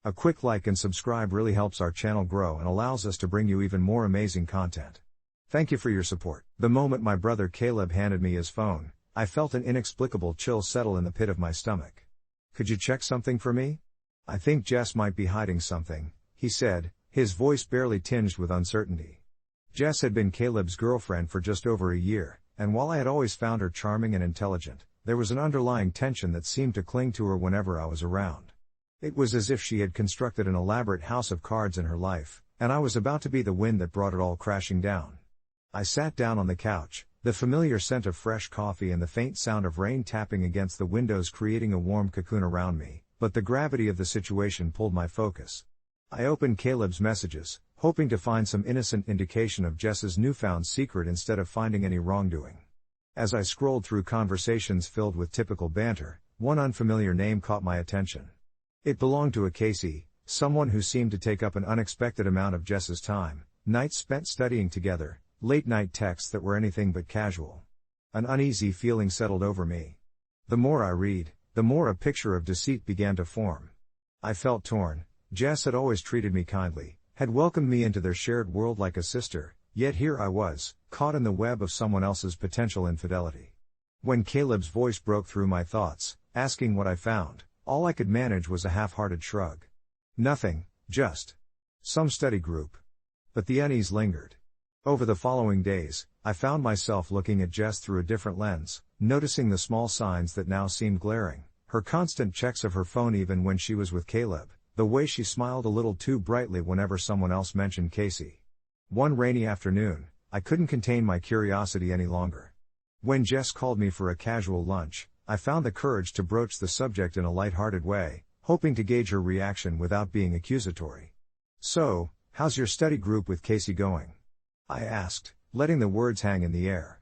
A quick like and subscribe really helps our channel grow and allows us to bring you even more amazing content. Thank you for your support. The moment my brother Caleb handed me his phone, I felt an inexplicable chill settle in the pit of my stomach. "Could you check something for me? I think Jess might be hiding something," he said, his voice barely tinged with uncertainty. Jess had been Caleb's girlfriend for just over a year, and while I had always found her charming and intelligent, there was an underlying tension that seemed to cling to her whenever I was around. It was as if she had constructed an elaborate house of cards in her life, and I was about to be the wind that brought it all crashing down. I sat down on the couch, the familiar scent of fresh coffee and the faint sound of rain tapping against the windows creating a warm cocoon around me, but the gravity of the situation pulled my focus. I opened Caleb's messages, hoping to find some innocent indication of Jess's newfound secret instead of finding any wrongdoing. As I scrolled through conversations filled with typical banter, one unfamiliar name caught my attention. It belonged to a Casey, someone who seemed to take up an unexpected amount of Jess's time, nights spent studying together, late-night texts that were anything but casual. An uneasy feeling settled over me. The more I read, the more a picture of deceit began to form. I felt torn. Jess had always treated me kindly, had welcomed me into their shared world like a sister, yet here I was, caught in the web of someone else's potential infidelity. When Caleb's voice broke through my thoughts, asking what I found, all I could manage was a half-hearted shrug. "Nothing, just some study group." But the unease lingered. Over the following days, I found myself looking at Jess through a different lens, noticing the small signs that now seemed glaring, her constant checks of her phone even when she was with Caleb, the way she smiled a little too brightly whenever someone else mentioned Casey. One rainy afternoon, I couldn't contain my curiosity any longer. When Jess called me for a casual lunch, I found the courage to broach the subject in a light-hearted way, hoping to gauge her reaction without being accusatory. "So, how's your study group with Casey going?" I asked, letting the words hang in the air.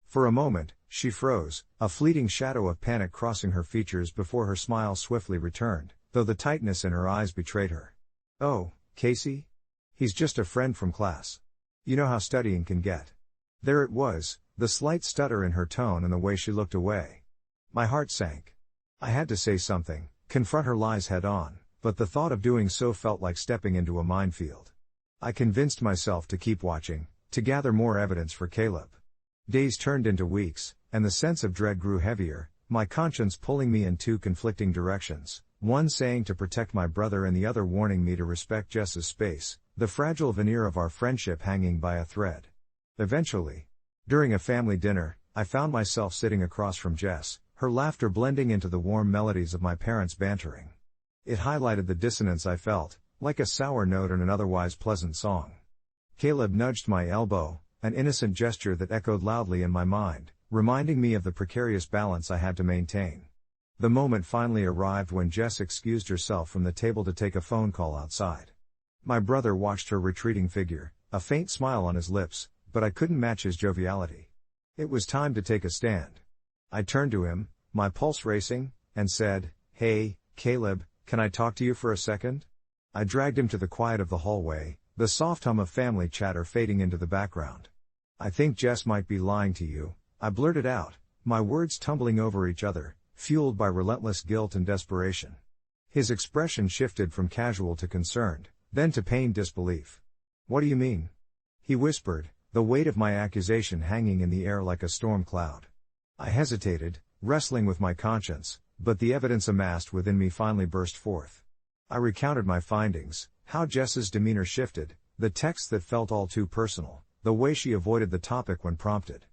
For a moment, she froze, a fleeting shadow of panic crossing her features before her smile swiftly returned, though the tightness in her eyes betrayed her. "Oh, Casey? He's just a friend from class. You know how studying can get." There it was, the slight stutter in her tone and the way she looked away. My heart sank. I had to say something, confront her lies head on, but the thought of doing so felt like stepping into a minefield. I convinced myself to keep watching, to gather more evidence for Caleb. Days turned into weeks, and the sense of dread grew heavier, my conscience pulling me in two conflicting directions, one saying to protect my brother and the other warning me to respect Jess's space, the fragile veneer of our friendship hanging by a thread. Eventually, during a family dinner, I found myself sitting across from Jess, her laughter blending into the warm melodies of my parents' bantering. It highlighted the dissonance I felt, like a sour note in an otherwise pleasant song. Caleb nudged my elbow, an innocent gesture that echoed loudly in my mind, reminding me of the precarious balance I had to maintain. The moment finally arrived when Jess excused herself from the table to take a phone call outside. My brother watched her retreating figure, a faint smile on his lips, but I couldn't match his joviality. It was time to take a stand. I turned to him, my pulse racing, and said, "Hey, Caleb, can I talk to you for a second?" I dragged him to the quiet of the hallway, the soft hum of family chatter fading into the background. "I think Jess might be lying to you," I blurted out, my words tumbling over each other, fueled by relentless guilt and desperation. His expression shifted from casual to concerned, then to pained disbelief. "What do you mean?" he whispered, the weight of my accusation hanging in the air like a storm cloud. I hesitated, wrestling with my conscience, but the evidence amassed within me finally burst forth. I recounted my findings, how Jess's demeanor shifted, the text that felt all too personal, the way she avoided the topic when prompted.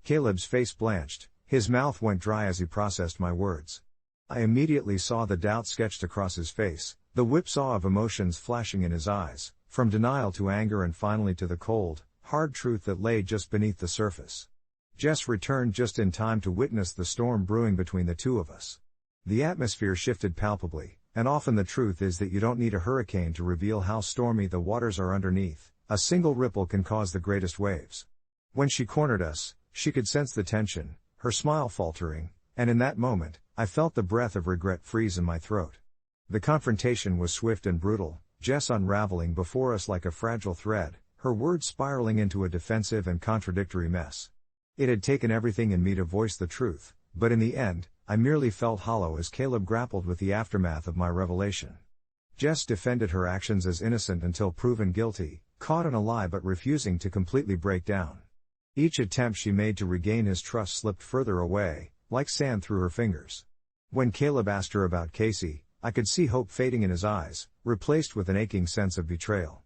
Caleb's face blanched, his mouth went dry as he processed my words. I immediately saw the doubt sketched across his face, the whipsaw of emotions flashing in his eyes, from denial to anger and finally to the cold, hard truth that lay just beneath the surface. Jess returned just in time to witness the storm brewing between the two of us. The atmosphere shifted palpably, and often the truth is that you don't need a hurricane to reveal how stormy the waters are underneath. A single ripple can cause the greatest waves. When she cornered us, she could sense the tension, her smile faltering, and in that moment, I felt the breath of regret freeze in my throat. The confrontation was swift and brutal, Jess unraveling before us like a fragile thread, her words spiraling into a defensive and contradictory mess. It had taken everything in me to voice the truth, but in the end, I merely felt hollow as Caleb grappled with the aftermath of my revelation. Jess defended her actions as innocent until proven guilty, caught in a lie but refusing to completely break down. Each attempt she made to regain his trust slipped further away, like sand through her fingers. When Caleb asked her about Casey, I could see hope fading in his eyes, replaced with an aching sense of betrayal.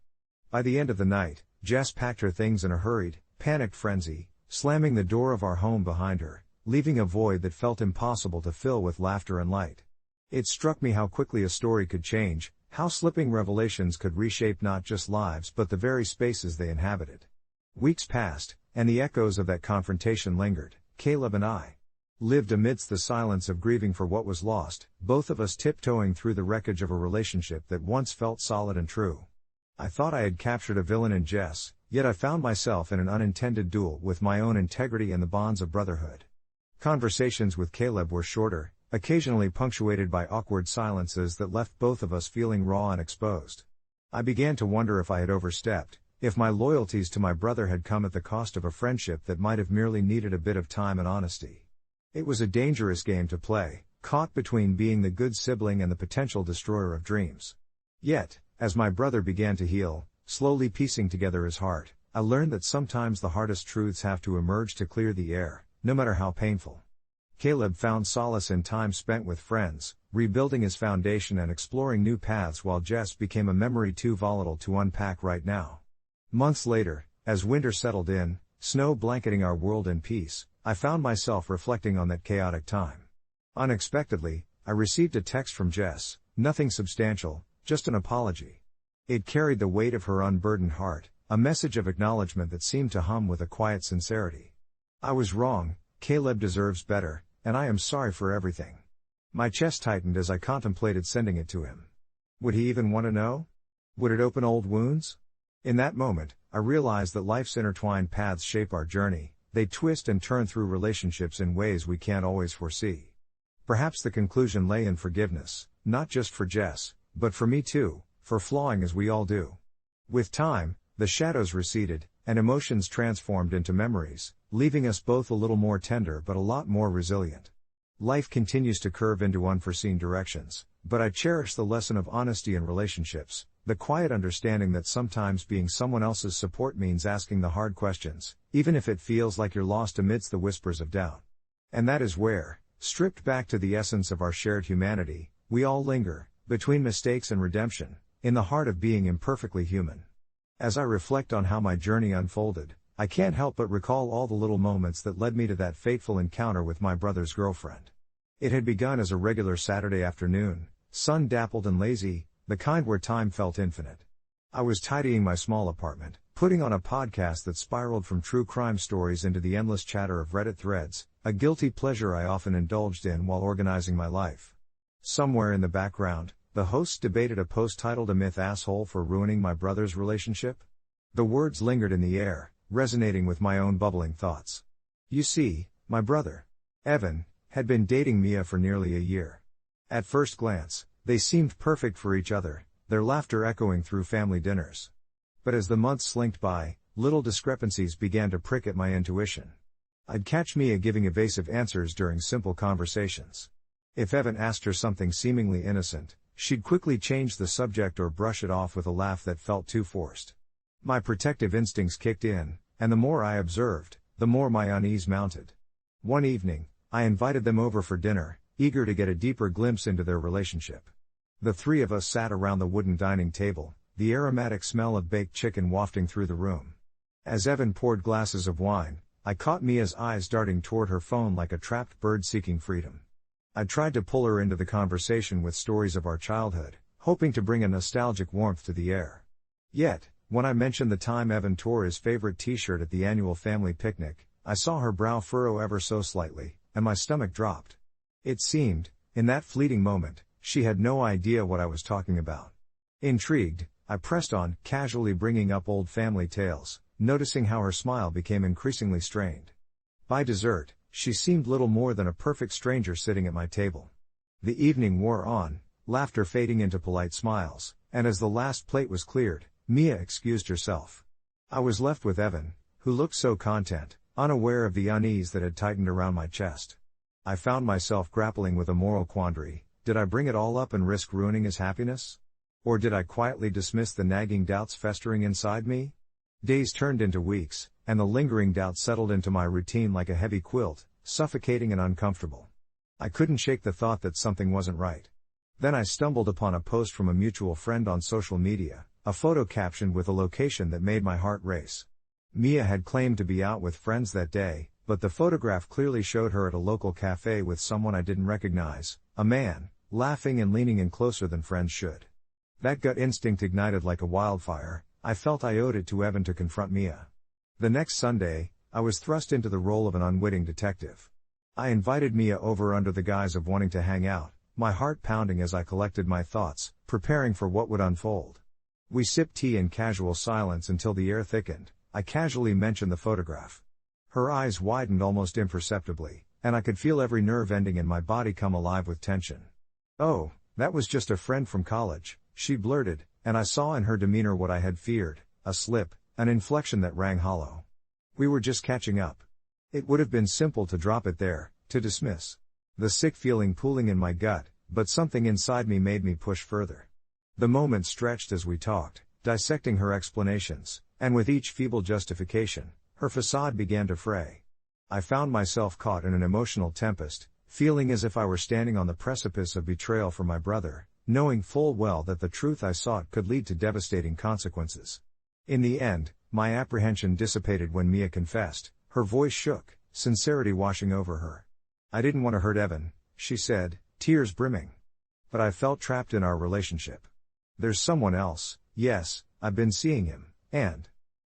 By the end of the night, Jess packed her things in a hurried, panicked frenzy, slamming the door of our home behind her, leaving a void that felt impossible to fill with laughter and light. It struck me how quickly a story could change, how slipping revelations could reshape not just lives but the very spaces they inhabited. Weeks passed, and the echoes of that confrontation lingered. Caleb and I lived amidst the silence of grieving for what was lost, both of us tiptoeing through the wreckage of a relationship that once felt solid and true. I thought I had captured a villain in Jess, yet I found myself in an unintended duel with my own integrity and the bonds of brotherhood. Conversations with Caleb were shorter, occasionally punctuated by awkward silences that left both of us feeling raw and exposed. I began to wonder if I had overstepped, if my loyalties to my brother had come at the cost of a friendship that might have merely needed a bit of time and honesty. It was a dangerous game to play, caught between being the good sibling and the potential destroyer of dreams. Yet, as my brother began to heal, slowly piecing together his heart, I learned that sometimes the hardest truths have to emerge to clear the air, no matter how painful. Caleb found solace in time spent with friends, rebuilding his foundation and exploring new paths, while Jess became a memory too volatile to unpack right now. Months later, as winter settled in, snow blanketing our world in peace, I found myself reflecting on that chaotic time. Unexpectedly, I received a text from Jess, nothing substantial, just an apology. It carried the weight of her unburdened heart, a message of acknowledgement that seemed to hum with a quiet sincerity. I was wrong, Caleb deserves better, and I am sorry for everything. My chest tightened as I contemplated sending it to him. Would he even want to know? Would it open old wounds? In that moment, I realized that life's intertwined paths shape our journey. They twist and turn through relationships in ways we can't always foresee. Perhaps the conclusion lay in forgiveness, not just for Jess, but for me too, for flawing as we all do. With time, the shadows receded, and emotions transformed into memories, leaving us both a little more tender but a lot more resilient. Life continues to curve into unforeseen directions, but I cherish the lesson of honesty in relationships, the quiet understanding that sometimes being someone else's support means asking the hard questions, even if it feels like you're lost amidst the whispers of doubt. And that is where, stripped back to the essence of our shared humanity, we all linger, between mistakes and redemption, in the heart of being imperfectly human. As I reflect on how my journey unfolded, I can't help but recall all the little moments that led me to that fateful encounter with my brother's girlfriend. It had begun as a regular Saturday afternoon, sun-dappled and lazy, the kind where time felt infinite. I was tidying my small apartment, putting on a podcast that spiraled from true crime stories into the endless chatter of Reddit threads, a guilty pleasure I often indulged in while organizing my life. Somewhere in the background, the hosts debated a post titled "A Myth Asshole for Ruining My Brother's Relationship." The words lingered in the air, resonating with my own bubbling thoughts. You see, my brother, Evan, had been dating Mia for nearly a year. At first glance, they seemed perfect for each other, their laughter echoing through family dinners. But as the months slinked by, little discrepancies began to prick at my intuition. I'd catch Mia giving evasive answers during simple conversations. If Evan asked her something seemingly innocent, she'd quickly change the subject or brush it off with a laugh that felt too forced. My protective instincts kicked in, and the more I observed, the more my unease mounted. One evening, I invited them over for dinner, eager to get a deeper glimpse into their relationship. The three of us sat around the wooden dining table, the aromatic smell of baked chicken wafting through the room. As Evan poured glasses of wine, I caught Mia's eyes darting toward her phone like a trapped bird seeking freedom. I tried to pull her into the conversation with stories of our childhood, hoping to bring a nostalgic warmth to the air. Yet, when I mentioned the time Evan tore his favorite t-shirt at the annual family picnic, I saw her brow furrow ever so slightly, and my stomach dropped. It seemed, in that fleeting moment, she had no idea what I was talking about. Intrigued, I pressed on, casually bringing up old family tales, noticing how her smile became increasingly strained. By dessert, she seemed little more than a perfect stranger sitting at my table. The evening wore on, laughter fading into polite smiles, and as the last plate was cleared, Mia excused herself. I was left with Evan, who looked so content, unaware of the unease that had tightened around my chest. I found myself grappling with a moral quandary. Did I bring it all up and risk ruining his happiness? Or did I quietly dismiss the nagging doubts festering inside me? Days turned into weeks, and the lingering doubt settled into my routine like a heavy quilt, suffocating and uncomfortable. I couldn't shake the thought that something wasn't right. Then I stumbled upon a post from a mutual friend on social media, a photo captioned with a location that made my heart race. Mia had claimed to be out with friends that day, but the photograph clearly showed her at a local cafe with someone I didn't recognize, a man, laughing and leaning in closer than friends should. That gut instinct ignited like a wildfire. I felt I owed it to Evan to confront Mia. The next Sunday, I was thrust into the role of an unwitting detective. I invited Mia over under the guise of wanting to hang out, my heart pounding as I collected my thoughts, preparing for what would unfold. We sipped tea in casual silence until the air thickened. I casually mentioned the photograph. Her eyes widened almost imperceptibly, and I could feel every nerve ending in my body come alive with tension. "Oh, that was just a friend from college," she blurted, and I saw in her demeanor what I had feared, a slip, an inflection that rang hollow. "We were just catching up." It would have been simple to drop it there, to dismiss the sick feeling pooling in my gut, but something inside me made me push further. The moment stretched as we talked, dissecting her explanations, and with each feeble justification, her facade began to fray. I found myself caught in an emotional tempest, feeling as if I were standing on the precipice of betrayal from my brother, knowing full well that the truth I sought could lead to devastating consequences. In the end, my apprehension dissipated when Mia confessed, her voice shook, sincerity washing over her. "I didn't want to hurt Evan," she said, tears brimming. "But I felt trapped in our relationship. There's someone else, yes, I've been seeing him, and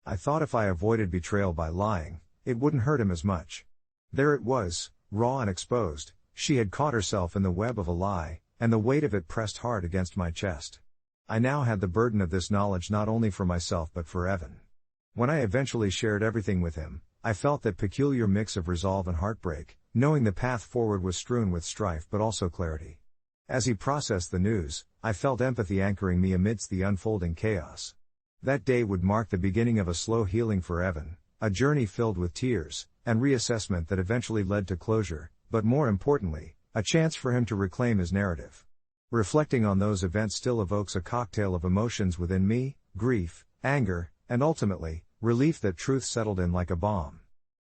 I thought if I avoided betrayal by lying, it wouldn't hurt him as much." There it was, raw and exposed. She had caught herself in the web of a lie, and the weight of it pressed hard against my chest. I now had the burden of this knowledge not only for myself but for Evan. When I eventually shared everything with him, I felt that peculiar mix of resolve and heartbreak, knowing the path forward was strewn with strife but also clarity. As he processed the news, I felt empathy anchoring me amidst the unfolding chaos. That day would mark the beginning of a slow healing for Evan, a journey filled with tears, and reassessment that eventually led to closure, but more importantly, a chance for him to reclaim his narrative. Reflecting on those events still evokes a cocktail of emotions within me, grief, anger, and ultimately, relief that truth settled in like a balm.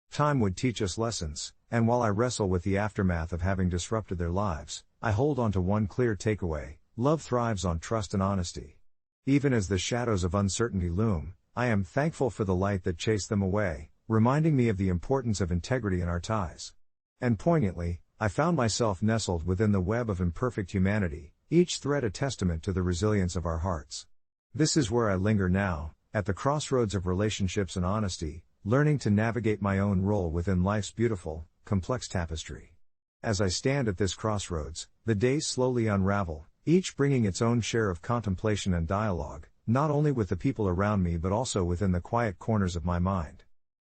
Time would teach us lessons, and while I wrestle with the aftermath of having disrupted their lives, I hold on to one clear takeaway: love thrives on trust and honesty. Even as the shadows of uncertainty loom, I am thankful for the light that chased them away, reminding me of the importance of integrity in our ties. And poignantly, I found myself nestled within the web of imperfect humanity, each thread a testament to the resilience of our hearts. This is where I linger now, at the crossroads of relationships and honesty, learning to navigate my own role within life's beautiful, complex tapestry. As I stand at this crossroads, the days slowly unravel, each bringing its own share of contemplation and dialogue, not only with the people around me but also within the quiet corners of my mind.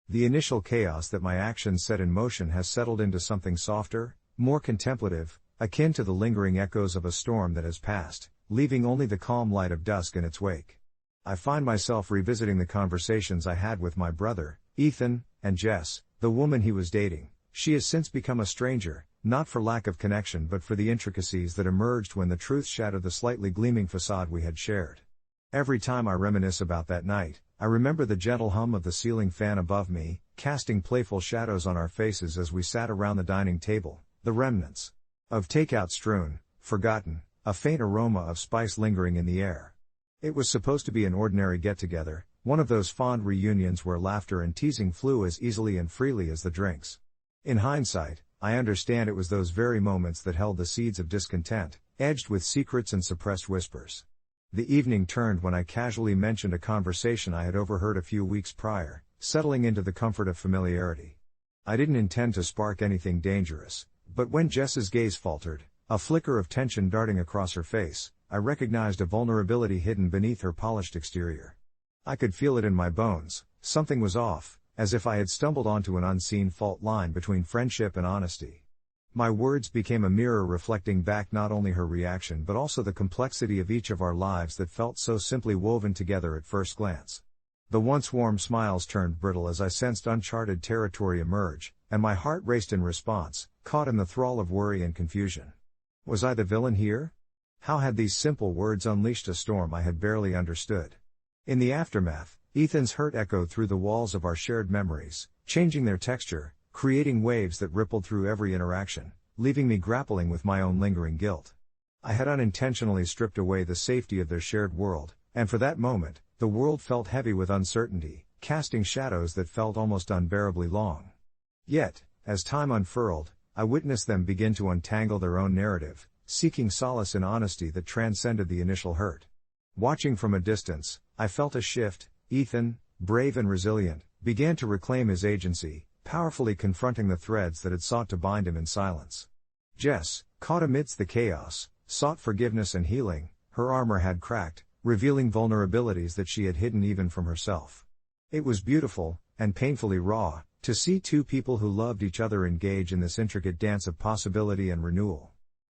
The initial chaos that my actions set in motion has settled into something softer, more contemplative, akin to the lingering echoes of a storm that has passed, leaving only the calm light of dusk in its wake. I find myself revisiting the conversations I had with my brother, Ethan, and Jess, the woman he was dating. She has since become a stranger, not for lack of connection but for the intricacies that emerged when the truth shattered the slightly gleaming facade we had shared. Every time I reminisce about that night, I remember the gentle hum of the ceiling fan above me, casting playful shadows on our faces as we sat around the dining table, the remnants of takeout strewn, forgotten, a faint aroma of spice lingering in the air. It was supposed to be an ordinary get-together, one of those fond reunions where laughter and teasing flew as easily and freely as the drinks. In hindsight, I understand it was those very moments that held the seeds of discontent, edged with secrets and suppressed whispers. The evening turned when I casually mentioned a conversation I had overheard a few weeks prior, settling into the comfort of familiarity. I didn't intend to spark anything dangerous, but when Jess's gaze faltered, a flicker of tension darting across her face, I recognized a vulnerability hidden beneath her polished exterior. I could feel it in my bones, something was off, as if I had stumbled onto an unseen fault line between friendship and honesty. My words became a mirror reflecting back not only her reaction but also the complexity of each of our lives that felt so simply woven together at first glance. The once warm smiles turned brittle as I sensed uncharted territory emerge, and my heart raced in response, caught in the thrall of worry and confusion. Was I the villain here? How had these simple words unleashed a storm I had barely understood? In the aftermath, Ethan's hurt echoed through the walls of our shared memories, changing their texture, creating waves that rippled through every interaction, leaving me grappling with my own lingering guilt. I had unintentionally stripped away the safety of their shared world, and for that moment, the world felt heavy with uncertainty, casting shadows that felt almost unbearably long. Yet, as time unfurled, I witnessed them begin to untangle their own narrative, seeking solace in honesty that transcended the initial hurt. Watching from a distance, I felt a shift. Ethan, brave and resilient, began to reclaim his agency, powerfully confronting the threads that had sought to bind him in silence. Jess, caught amidst the chaos, sought forgiveness and healing. Her armor had cracked, revealing vulnerabilities that she had hidden even from herself. It was beautiful, and painfully raw, to see two people who loved each other engage in this intricate dance of possibility and renewal.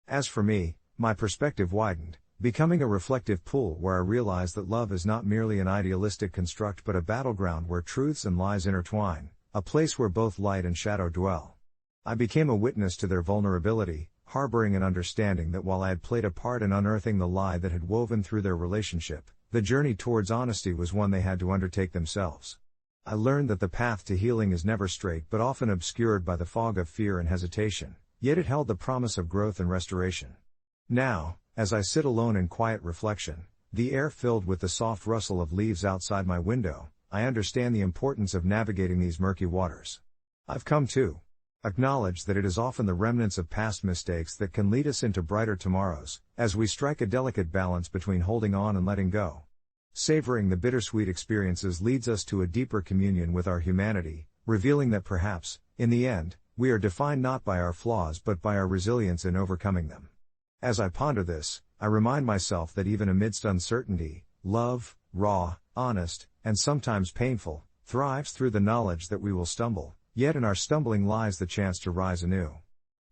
As for me, my perspective widened, becoming a reflective pool where I realized that love is not merely an idealistic construct but a battleground where truths and lies intertwine, a place where both light and shadow dwell. I became a witness to their vulnerability, harboring an understanding that while I had played a part in unearthing the lie that had woven through their relationship, the journey towards honesty was one they had to undertake themselves. I learned that the path to healing is never straight but often obscured by the fog of fear and hesitation, yet it held the promise of growth and restoration. Now, as I sit alone in quiet reflection, the air filled with the soft rustle of leaves outside my window, I understand the importance of navigating these murky waters. I've come to acknowledge that it is often the remnants of past mistakes that can lead us into brighter tomorrows, as we strike a delicate balance between holding on and letting go. Savoring the bittersweet experiences leads us to a deeper communion with our humanity, revealing that perhaps, in the end, we are defined not by our flaws but by our resilience in overcoming them. As I ponder this, I remind myself that even amidst uncertainty, love, raw, honest, and sometimes painful, thrives through the knowledge that we will stumble, yet in our stumbling lies the chance to rise anew.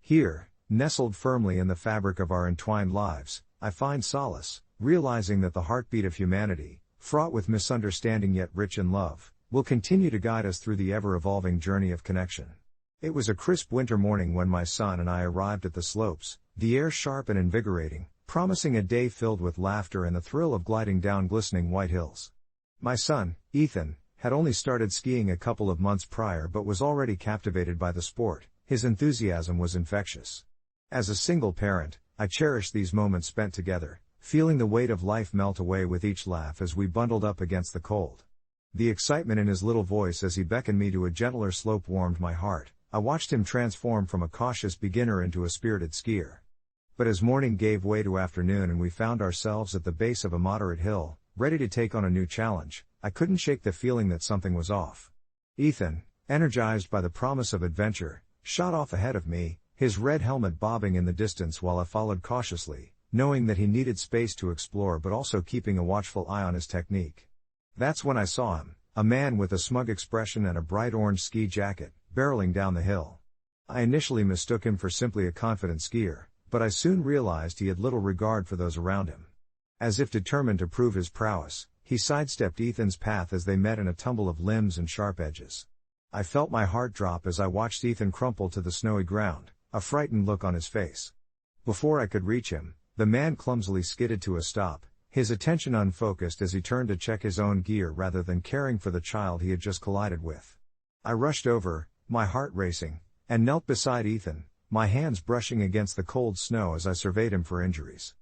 Here, nestled firmly in the fabric of our entwined lives, I find solace, realizing that the heartbeat of humanity, fraught with misunderstanding yet rich in love, will continue to guide us through the ever-evolving journey of connection. It was a crisp winter morning when my son and I arrived at the slopes, the air sharp and invigorating, promising a day filled with laughter and the thrill of gliding down glistening white hills. My son, Ethan, had only started skiing a couple of months prior but was already captivated by the sport. His enthusiasm was infectious. As a single parent, I cherished these moments spent together, feeling the weight of life melt away with each laugh as we bundled up against the cold. The excitement in his little voice as he beckoned me to a gentler slope warmed my heart. I watched him transform from a cautious beginner into a spirited skier. But as morning gave way to afternoon and we found ourselves at the base of a moderate hill, ready to take on a new challenge, I couldn't shake the feeling that something was off. Ethan, energized by the promise of adventure, shot off ahead of me, his red helmet bobbing in the distance while I followed cautiously, knowing that he needed space to explore but also keeping a watchful eye on his technique. That's when I saw him, a man with a smug expression and a bright orange ski jacket, barreling down the hill. I initially mistook him for simply a confident skier, but I soon realized he had little regard for those around him. As if determined to prove his prowess, he sidestepped Ethan's path as they met in a tumble of limbs and sharp edges. I felt my heart drop as I watched Ethan crumple to the snowy ground, a frightened look on his face. Before I could reach him, the man clumsily skidded to a stop, his attention unfocused as he turned to check his own gear rather than caring for the child he had just collided with. I rushed over, my heart racing, and knelt beside Ethan, my hands brushing against the cold snow as I surveyed him for injuries.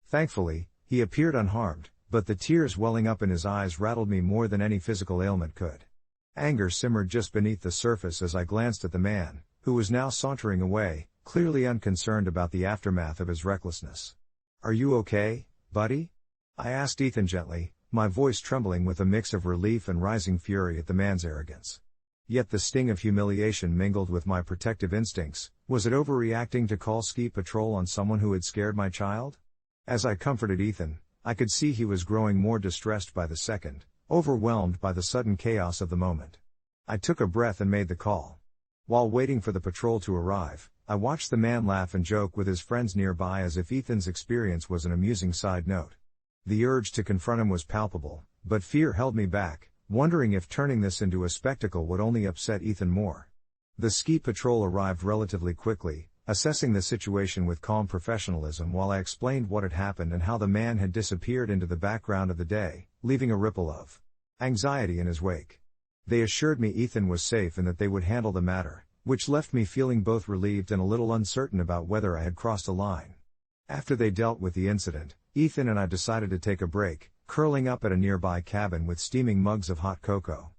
Thankfully, he appeared unharmed, but the tears welling up in his eyes rattled me more than any physical ailment could. Anger simmered just beneath the surface as I glanced at the man, who was now sauntering away, clearly unconcerned about the aftermath of his recklessness. "Are you okay, buddy?" I asked Ethan gently, my voice trembling with a mix of relief and rising fury at the man's arrogance. Yet the sting of humiliation mingled with my protective instincts. Was it overreacting to call ski patrol on someone who had scared my child? As I comforted Ethan, I could see he was growing more distressed by the second, overwhelmed by the sudden chaos of the moment. I took a breath and made the call. While waiting for the patrol to arrive, I watched the man laugh and joke with his friends nearby as if Ethan's experience was an amusing side note. The urge to confront him was palpable, but fear held me back, wondering if turning this into a spectacle would only upset Ethan more. The ski patrol arrived relatively quickly, assessing the situation with calm professionalism while I explained what had happened and how the man had disappeared into the background of the day, leaving a ripple of anxiety in his wake. They assured me Ethan was safe and that they would handle the matter, which left me feeling both relieved and a little uncertain about whether I had crossed a line. After they dealt with the incident, Ethan and I decided to take a break, curling up at a nearby cabin with steaming mugs of hot cocoa.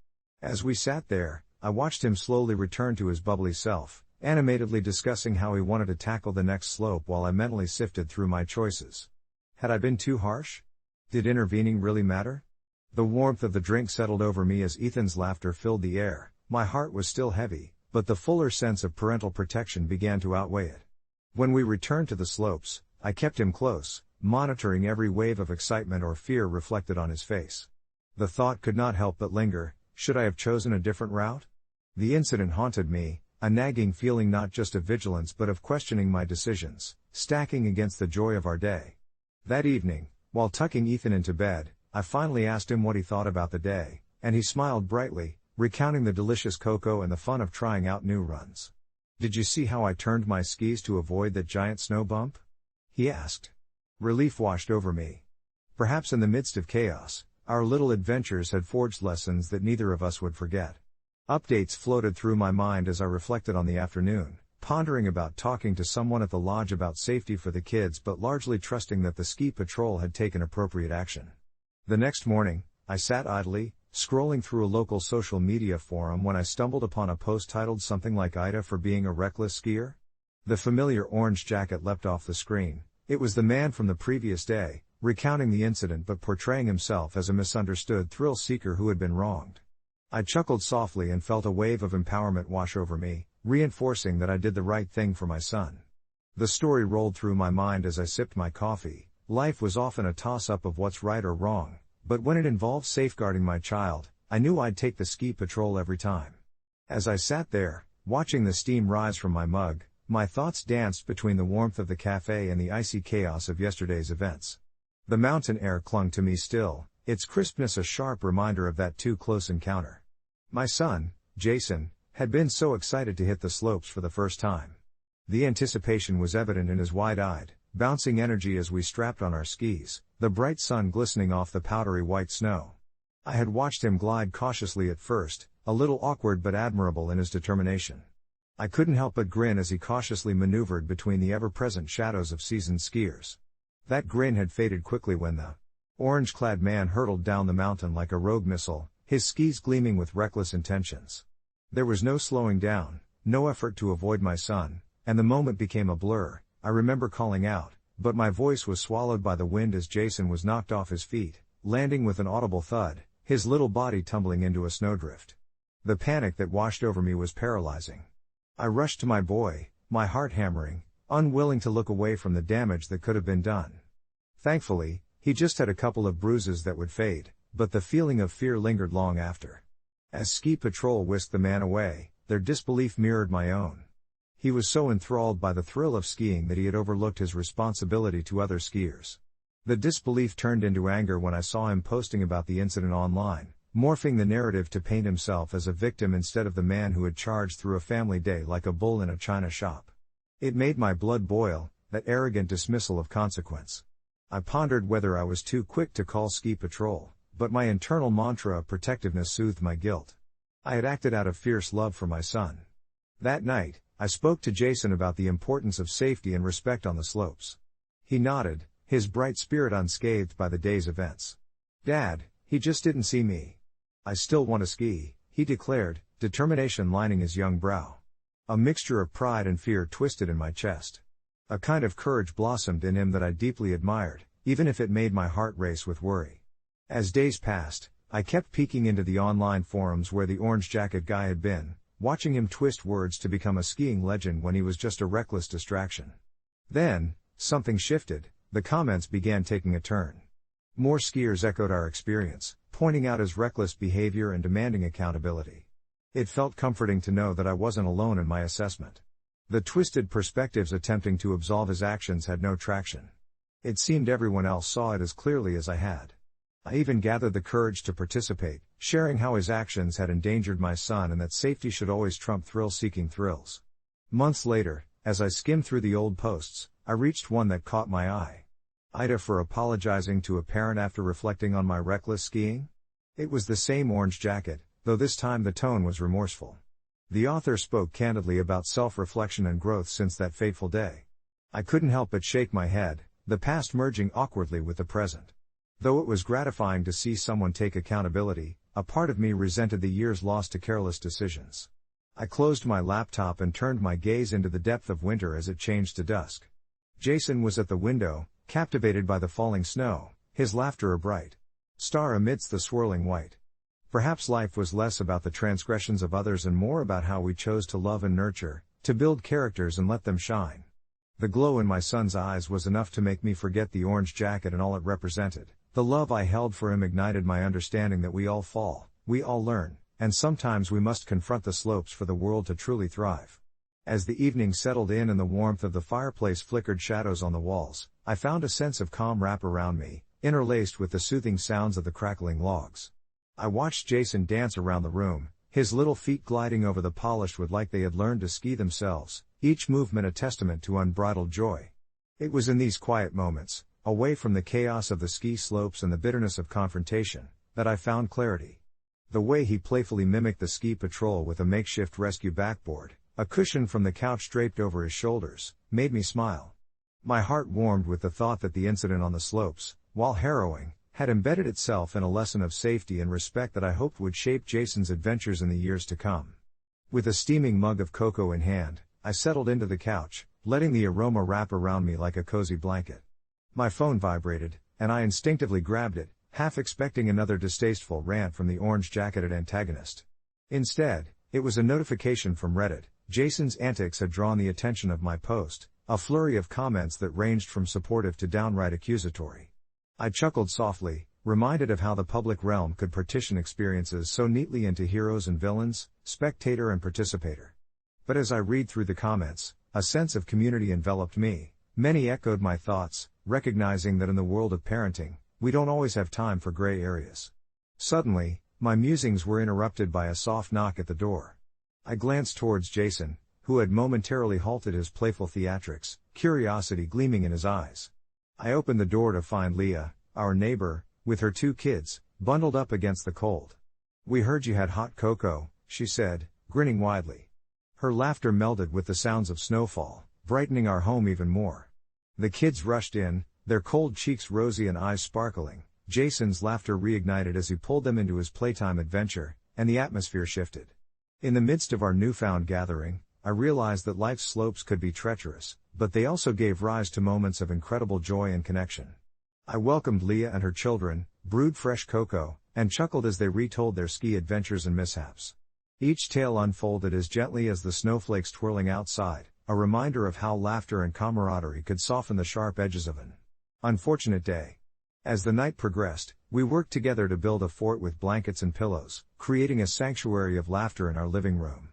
As we sat there, I watched him slowly return to his bubbly self, animatedly discussing how he wanted to tackle the next slope while I mentally sifted through my choices. Had I been too harsh? Did intervening really matter? The warmth of the drink settled over me as Ethan's laughter filled the air. My heart was still heavy, but the fuller sense of parental protection began to outweigh it. When we returned to the slopes, I kept him close, monitoring every wave of excitement or fear reflected on his face. The thought could not help but linger: should I have chosen a different route? The incident haunted me, a nagging feeling not just of vigilance but of questioning my decisions, stacking against the joy of our day. That evening, while tucking Ethan into bed, I finally asked him what he thought about the day, and he smiled brightly, recounting the delicious cocoa and the fun of trying out new runs. "Did you see how I turned my skis to avoid that giant snow bump?" he asked. Relief washed over me. Perhaps in the midst of chaos, our little adventures had forged lessons that neither of us would forget. Updates floated through my mind as I reflected on the afternoon, pondering about talking to someone at the lodge about safety for the kids but largely trusting that the ski patrol had taken appropriate action. The next morning, I sat idly, scrolling through a local social media forum when I stumbled upon a post titled something like AITA for being a reckless skier. The familiar orange jacket leapt off the screen. It was the man from the previous day, recounting the incident but portraying himself as a misunderstood thrill seeker who had been wronged. I chuckled softly and felt a wave of empowerment wash over me, reinforcing that I did the right thing for my son. The story rolled through my mind as I sipped my coffee. Life was often a toss-up of what's right or wrong, but when it involved safeguarding my child, I knew I'd take the ski patrol every time. As I sat there, watching the steam rise from my mug, my thoughts danced between the warmth of the cafe and the icy chaos of yesterday's events. The mountain air clung to me still, its crispness a sharp reminder of that too-close encounter. My son, Jason, had been so excited to hit the slopes for the first time. The anticipation was evident in his wide-eyed, bouncing energy as we strapped on our skis, the bright sun glistening off the powdery white snow. I had watched him glide cautiously at first, a little awkward but admirable in his determination. I couldn't help but grin as he cautiously maneuvered between the ever-present shadows of seasoned skiers. That grin had faded quickly when the orange-clad man hurtled down the mountain like a rogue missile, his skis gleaming with reckless intentions. There was no slowing down, no effort to avoid my son, and the moment became a blur. I remember calling out, but my voice was swallowed by the wind as Jason was knocked off his feet, landing with an audible thud, his little body tumbling into a snowdrift. The panic that washed over me was paralyzing. I rushed to my boy, my heart hammering, unwilling to look away from the damage that could have been done. Thankfully, he just had a couple of bruises that would fade, but the feeling of fear lingered long after. As ski patrol whisked the man away, their disbelief mirrored my own. He was so enthralled by the thrill of skiing that he had overlooked his responsibility to other skiers. The disbelief turned into anger when I saw him posting about the incident online, morphing the narrative to paint himself as a victim instead of the man who had charged through a family day like a bull in a china shop. It made my blood boil, that arrogant dismissal of consequence. I pondered whether I was too quick to call ski patrol, but my internal mantra of protectiveness soothed my guilt. I had acted out of fierce love for my son. That night, I spoke to Jason about the importance of safety and respect on the slopes. He nodded, his bright spirit unscathed by the day's events. "Dad, he just didn't see me. I still want to ski," he declared, determination lining his young brow. A mixture of pride and fear twisted in my chest. A kind of courage blossomed in him that I deeply admired, even if it made my heart race with worry. As days passed, I kept peeking into the online forums where the orange jacket guy had been, watching him twist words to become a skiing legend when he was just a reckless distraction. Then, something shifted, the comments began taking a turn. More skiers echoed our experience, pointing out his reckless behavior and demanding accountability. It felt comforting to know that I wasn't alone in my assessment. The twisted perspectives attempting to absolve his actions had no traction. It seemed everyone else saw it as clearly as I had. I even gathered the courage to participate, sharing how his actions had endangered my son and that safety should always trump thrill-seeking thrills. Months later, As I skimmed through the old posts, I reached one that caught my eye. AITA for apologizing to a parent after reflecting on my reckless skiing? It was the same orange jacket, though this time the tone was remorseful. The author spoke candidly about self-reflection and growth since that fateful day. I couldn't help but shake my head, the past merging awkwardly with the present. Though it was gratifying to see someone take accountability, a part of me resented the years lost to careless decisions. I closed my laptop and turned my gaze into the depth of winter as it changed to dusk. Jason was at the window, captivated by the falling snow, his laughter a bright star amidst the swirling white. Perhaps life was less about the transgressions of others and more about how we chose to love and nurture, to build characters and let them shine. The glow in my son's eyes was enough to make me forget the orange jacket and all it represented. The love I held for him ignited my understanding that we all fall, we all learn, and sometimes we must confront the slopes for the world to truly thrive. As the evening settled in and the warmth of the fireplace flickered shadows on the walls, I found a sense of calm wrap around me, interlaced with the soothing sounds of the crackling logs. I watched Jason dance around the room, his little feet gliding over the polished wood like they had learned to ski themselves, each movement a testament to unbridled joy. It was in these quiet moments, away from the chaos of the ski slopes and the bitterness of confrontation, that I found clarity. The way he playfully mimicked the ski patrol with a makeshift rescue backboard, a cushion from the couch draped over his shoulders, made me smile. My heart warmed with the thought that the incident on the slopes, while harrowing, had embedded itself in a lesson of safety and respect that I hoped would shape Jason's adventures in the years to come. With a steaming mug of cocoa in hand, I settled into the couch, letting the aroma wrap around me like a cozy blanket. My phone vibrated, and I instinctively grabbed it, half expecting another distasteful rant from the orange-jacketed antagonist. Instead, it was a notification from Reddit. Jason's antics had drawn the attention of my post, a flurry of comments that ranged from supportive to downright accusatory. I chuckled softly, reminded of how the public realm could partition experiences so neatly into heroes and villains, spectator and participator. But as I read through the comments, a sense of community enveloped me. Many echoed my thoughts, recognizing that in the world of parenting, we don't always have time for gray areas. Suddenly, my musings were interrupted by a soft knock at the door. I glanced towards Jason, who had momentarily halted his playful theatrics, curiosity gleaming in his eyes. I opened the door to find Leah, our neighbor, with her 2 kids, bundled up against the cold. "We heard you had hot cocoa," she said, grinning widely. Her laughter melded with the sounds of snowfall, brightening our home even more. The kids rushed in, their cold cheeks rosy and eyes sparkling. Jason's laughter reignited as he pulled them into his playtime adventure, and the atmosphere shifted. In the midst of our newfound gathering, I realized that life's slopes could be treacherous, but they also gave rise to moments of incredible joy and connection. I welcomed Leah and her children, brewed fresh cocoa, and chuckled as they retold their ski adventures and mishaps. Each tale unfolded as gently as the snowflakes twirling outside, a reminder of how laughter and camaraderie could soften the sharp edges of an unfortunate day. As the night progressed, we worked together to build a fort with blankets and pillows, creating a sanctuary of laughter in our living room.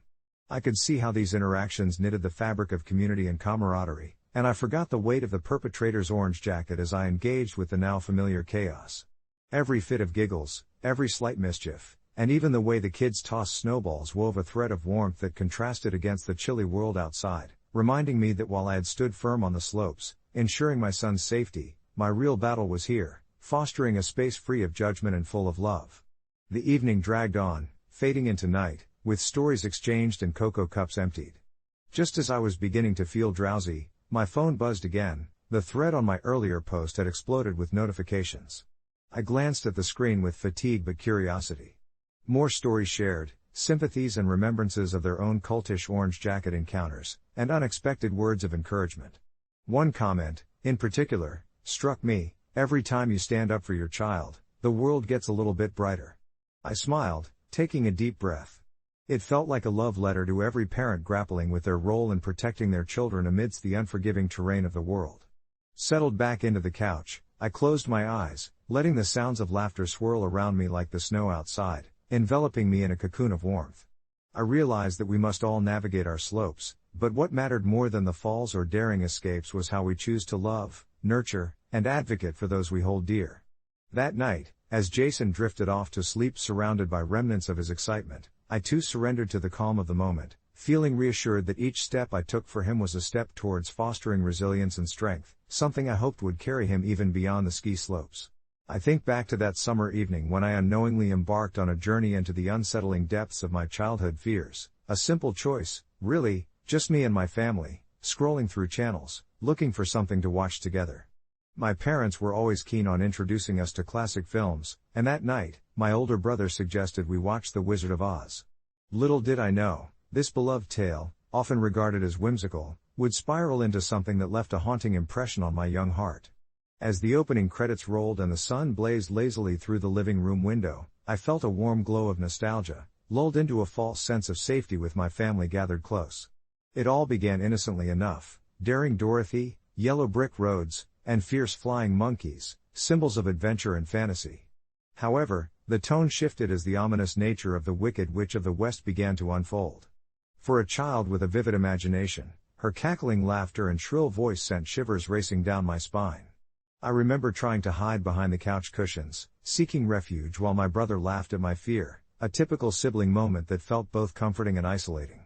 I could see how these interactions knitted the fabric of community and camaraderie, and I forgot the weight of the perpetrator's orange jacket as I engaged with the now familiar chaos. Every fit of giggles, every slight mischief, and even the way the kids tossed snowballs wove a thread of warmth that contrasted against the chilly world outside, reminding me that while I had stood firm on the slopes, ensuring my son's safety, my real battle was here, fostering a space free of judgment and full of love. The evening dragged on, fading into night, with stories exchanged and cocoa cups emptied. Just as I was beginning to feel drowsy, my phone buzzed again. The thread on my earlier post had exploded with notifications. I glanced at the screen with fatigue but curiosity. More stories shared, sympathies and remembrances of their own cultish orange jacket encounters, and unexpected words of encouragement. One comment, in particular, struck me: "Every time you stand up for your child, the world gets a little bit brighter." I smiled, taking a deep breath. It felt like a love letter to every parent grappling with their role in protecting their children amidst the unforgiving terrain of the world. Settled back into the couch, I closed my eyes, letting the sounds of laughter swirl around me like the snow outside, enveloping me in a cocoon of warmth. I realized that we must all navigate our slopes, but what mattered more than the falls or daring escapes was how we choose to love, nurture, and advocate for those we hold dear. That night, as Jason drifted off to sleep surrounded by remnants of his excitement, I too surrendered to the calm of the moment, feeling reassured that each step I took for him was a step towards fostering resilience and strength, something I hoped would carry him even beyond the ski slopes. I think back to that summer evening when I unknowingly embarked on a journey into the unsettling depths of my childhood fears, a simple choice, really, just me and my family, scrolling through channels, looking for something to watch together. My parents were always keen on introducing us to classic films, and that night, my older brother suggested we watch The Wizard of Oz. Little did I know, this beloved tale, often regarded as whimsical, would spiral into something that left a haunting impression on my young heart. As the opening credits rolled and the sun blazed lazily through the living room window, I felt a warm glow of nostalgia, lulled into a false sense of safety with my family gathered close. It all began innocently enough: daring Dorothy, yellow brick roads, and fierce flying monkeys, symbols of adventure and fantasy. However, the tone shifted as the ominous nature of the Wicked Witch of the West began to unfold. For a child with a vivid imagination, her cackling laughter and shrill voice sent shivers racing down my spine. I remember trying to hide behind the couch cushions, seeking refuge while my brother laughed at my fear, a typical sibling moment that felt both comforting and isolating.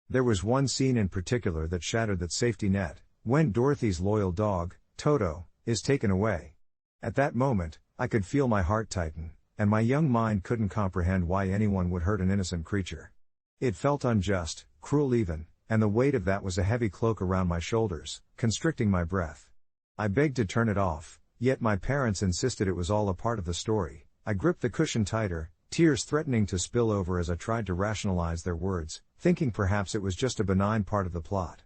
There was one scene in particular that shattered that safety net, when Dorothy's loyal dog, Toto, is taken away. At that moment, I could feel my heart tighten, and my young mind couldn't comprehend why anyone would hurt an innocent creature. It felt unjust, cruel even, and the weight of that was a heavy cloak around my shoulders, constricting my breath. I begged to turn it off, yet my parents insisted it was all a part of the story. I gripped the cushion tighter, tears threatening to spill over as I tried to rationalize their words, thinking perhaps it was just a benign part of the plot.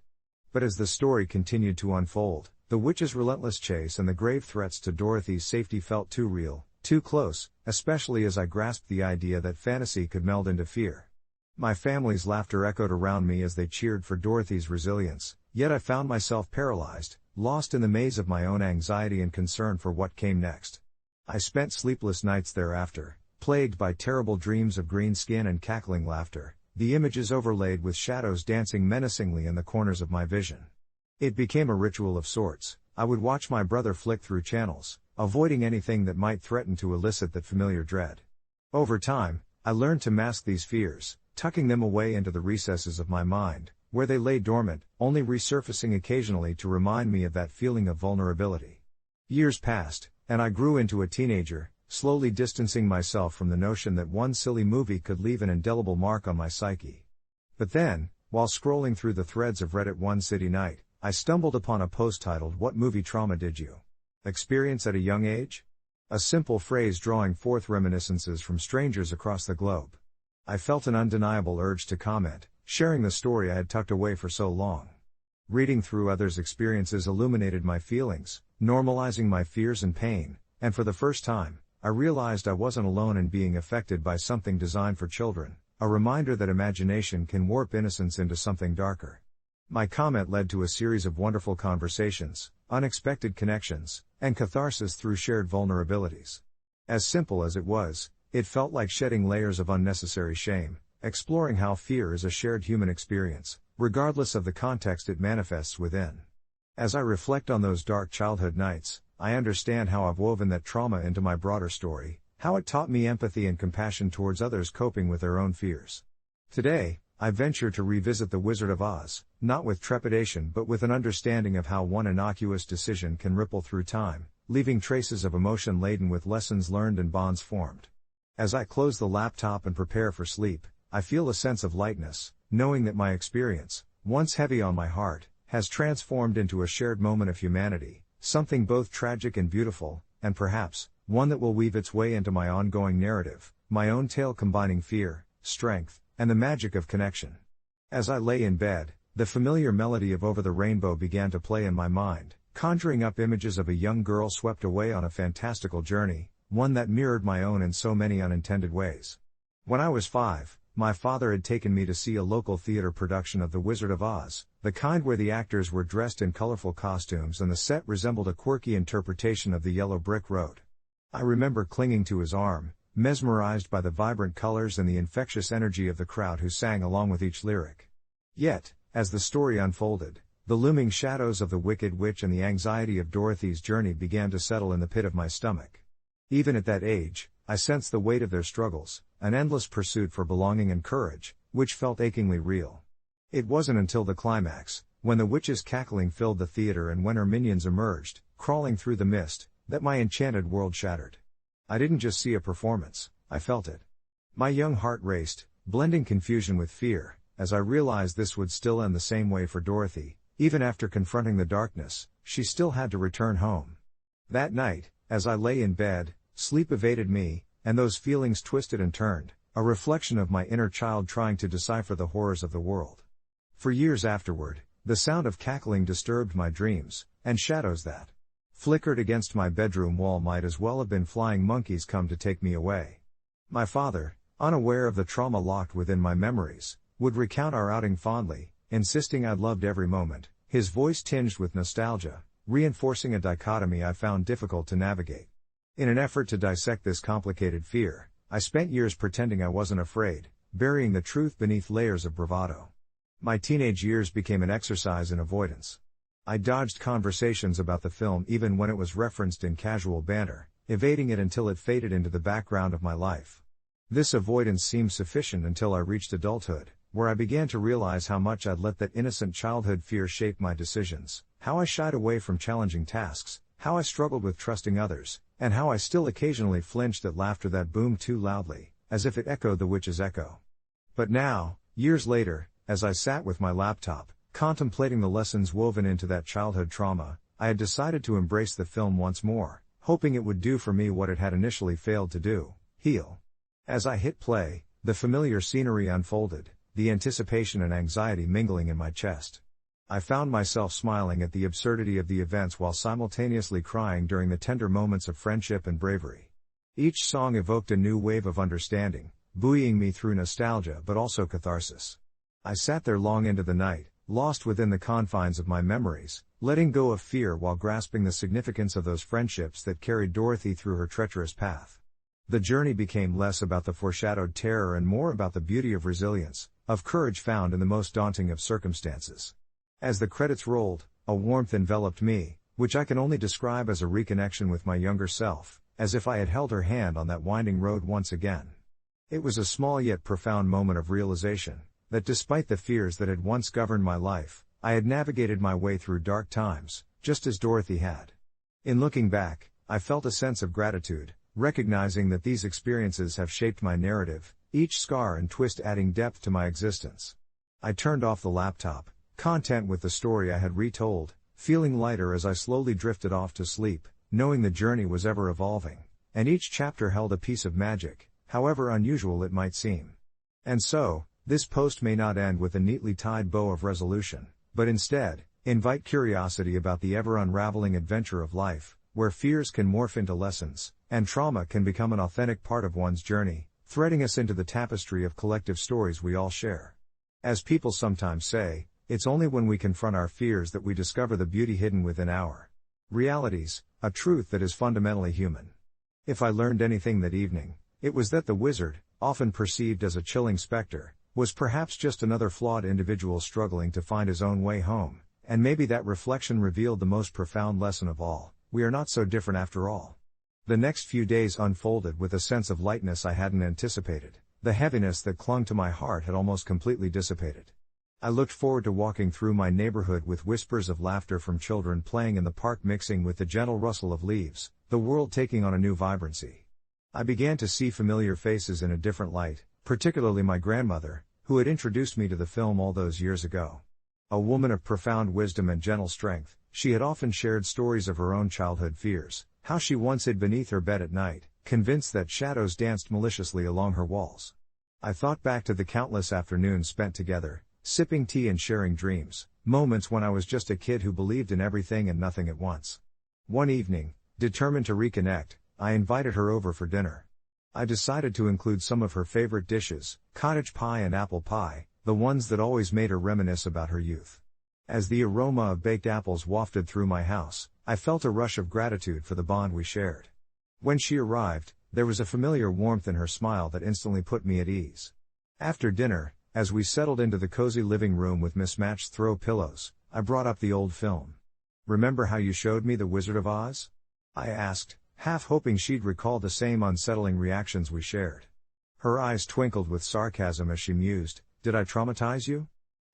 But as the story continued to unfold, the witch's relentless chase and the grave threats to Dorothy's safety felt too real, too close, especially as I grasped the idea that fantasy could meld into fear. My family's laughter echoed around me as they cheered for Dorothy's resilience, yet I found myself paralyzed, lost in the maze of my own anxiety and concern for what came next. I spent sleepless nights thereafter, plagued by terrible dreams of green skin and cackling laughter, the images overlaid with shadows dancing menacingly in the corners of my vision. It became a ritual of sorts. I would watch my brother flick through channels, avoiding anything that might threaten to elicit that familiar dread. Over time, I learned to mask these fears, tucking them away into the recesses of my mind, where they lay dormant, only resurfacing occasionally to remind me of that feeling of vulnerability. Years passed, and I grew into a teenager, slowly distancing myself from the notion that one silly movie could leave an indelible mark on my psyche. But then, while scrolling through the threads of Reddit one city night, I stumbled upon a post titled "What movie trauma did you experience at a young age?" A simple phrase drawing forth reminiscences from strangers across the globe. I felt an undeniable urge to comment, sharing the story I had tucked away for so long. Reading through others' experiences illuminated my feelings, normalizing my fears and pain, and for the first time, I realized I wasn't alone in being affected by something designed for children, a reminder that imagination can warp innocence into something darker. My comment led to a series of wonderful conversations, unexpected connections, and catharsis through shared vulnerabilities. As simple as it was, it felt like shedding layers of unnecessary shame, exploring how fear is a shared human experience, regardless of the context it manifests within. As I reflect on those dark childhood nights, I understand how I've woven that trauma into my broader story, how it taught me empathy and compassion towards others coping with their own fears. Today, I venture to revisit The Wizard of Oz, not with trepidation but with an understanding of how one innocuous decision can ripple through time, leaving traces of emotion laden with lessons learned and bonds formed. As I close the laptop and prepare for sleep, I feel a sense of lightness, knowing that my experience, once heavy on my heart, has transformed into a shared moment of humanity, something both tragic and beautiful, and perhaps, one that will weave its way into my ongoing narrative, my own tale combining fear, strength, and the magic of connection. As I lay in bed, the familiar melody of Over the Rainbow began to play in my mind, conjuring up images of a young girl swept away on a fantastical journey, one that mirrored my own in so many unintended ways. When I was 5, my father had taken me to see a local theater production of The Wizard of Oz, the kind where the actors were dressed in colorful costumes and the set resembled a quirky interpretation of the yellow brick road. I remember clinging to his arm, mesmerized by the vibrant colors and the infectious energy of the crowd who sang along with each lyric. Yet, as the story unfolded, the looming shadows of the Wicked Witch and the anxiety of Dorothy's journey began to settle in the pit of my stomach. Even at that age, I sensed the weight of their struggles, an endless pursuit for belonging and courage, which felt achingly real. It wasn't until the climax, when the witch's cackling filled the theater and when her minions emerged, crawling through the mist, that my enchanted world shattered. I didn't just see a performance, I felt it. My young heart raced, blending confusion with fear, as I realized this would still end the same way for Dorothy. Even after confronting the darkness, she still had to return home. That night, as I lay in bed, sleep evaded me, and those feelings twisted and turned, a reflection of my inner child trying to decipher the horrors of the world. For years afterward, the sound of cackling disturbed my dreams, and shadows that flickered against my bedroom wall might as well have been flying monkeys come to take me away. My father, unaware of the trauma locked within my memories, would recount our outing fondly, insisting I'd loved every moment, his voice tinged with nostalgia, reinforcing a dichotomy I found difficult to navigate. In an effort to dissect this complicated fear, I spent years pretending I wasn't afraid, burying the truth beneath layers of bravado. My teenage years became an exercise in avoidance. I dodged conversations about the film even when it was referenced in casual banter, evading it until it faded into the background of my life. This avoidance seemed sufficient until I reached adulthood, where I began to realize how much I'd let that innocent childhood fear shape my decisions, how I shied away from challenging tasks, how I struggled with trusting others, and how I still occasionally flinched at laughter that boomed too loudly, as if it echoed the witch's echo. But now, years later, as I sat with my laptop, contemplating the lessons woven into that childhood trauma, I had decided to embrace the film once more, hoping it would do for me what it had initially failed to do: heal. As I hit play, the familiar scenery unfolded, the anticipation and anxiety mingling in my chest. I found myself smiling at the absurdity of the events while simultaneously crying during the tender moments of friendship and bravery. Each song evoked a new wave of understanding, buoying me through nostalgia but also catharsis. I sat there long into the night, lost within the confines of my memories, letting go of fear while grasping the significance of those friendships that carried Dorothy through her treacherous path. The journey became less about the foreshadowed terror and more about the beauty of resilience, of courage found in the most daunting of circumstances. As the credits rolled, a warmth enveloped me, which I can only describe as a reconnection with my younger self, as if I had held her hand on that winding road once again. It was a small yet profound moment of realization, that despite the fears that had once governed my life, I had navigated my way through dark times, just as Dorothy had. In looking back, I felt a sense of gratitude, recognizing that these experiences have shaped my narrative, each scar and twist adding depth to my existence. I turned off the laptop, content with the story I had retold, feeling lighter as I slowly drifted off to sleep, knowing the journey was ever evolving, and each chapter held a piece of magic, however unusual it might seem. And so, this post may not end with a neatly tied bow of resolution, but instead, invite curiosity about the ever-unraveling adventure of life, where fears can morph into lessons, and trauma can become an authentic part of one's journey, threading us into the tapestry of collective stories we all share. As people sometimes say, it's only when we confront our fears that we discover the beauty hidden within our realities, a truth that is fundamentally human. If I learned anything that evening, it was that the wizard, often perceived as a chilling specter, was perhaps just another flawed individual struggling to find his own way home, and maybe that reflection revealed the most profound lesson of all: we are not so different after all. The next few days unfolded with a sense of lightness I hadn't anticipated. The heaviness that clung to my heart had almost completely dissipated. I looked forward to walking through my neighborhood with whispers of laughter from children playing in the park mixing with the gentle rustle of leaves, the world taking on a new vibrancy. I began to see familiar faces in a different light, particularly my grandmother, who had introduced me to the film all those years ago. A woman of profound wisdom and gentle strength, she had often shared stories of her own childhood fears, how she once hid beneath her bed at night, convinced that shadows danced maliciously along her walls. I thought back to the countless afternoons spent together, sipping tea and sharing dreams, moments when I was just a kid who believed in everything and nothing at once. One evening, determined to reconnect, I invited her over for dinner. I decided to include some of her favorite dishes, cottage pie and apple pie, the ones that always made her reminisce about her youth. As the aroma of baked apples wafted through my house, I felt a rush of gratitude for the bond we shared. When she arrived, there was a familiar warmth in her smile that instantly put me at ease. After dinner, as we settled into the cozy living room with mismatched throw pillows, I brought up the old film. "Remember how you showed me The Wizard of Oz?" I asked, half hoping she'd recall the same unsettling reactions we shared. Her eyes twinkled with sarcasm as she mused, "Did I traumatize you?"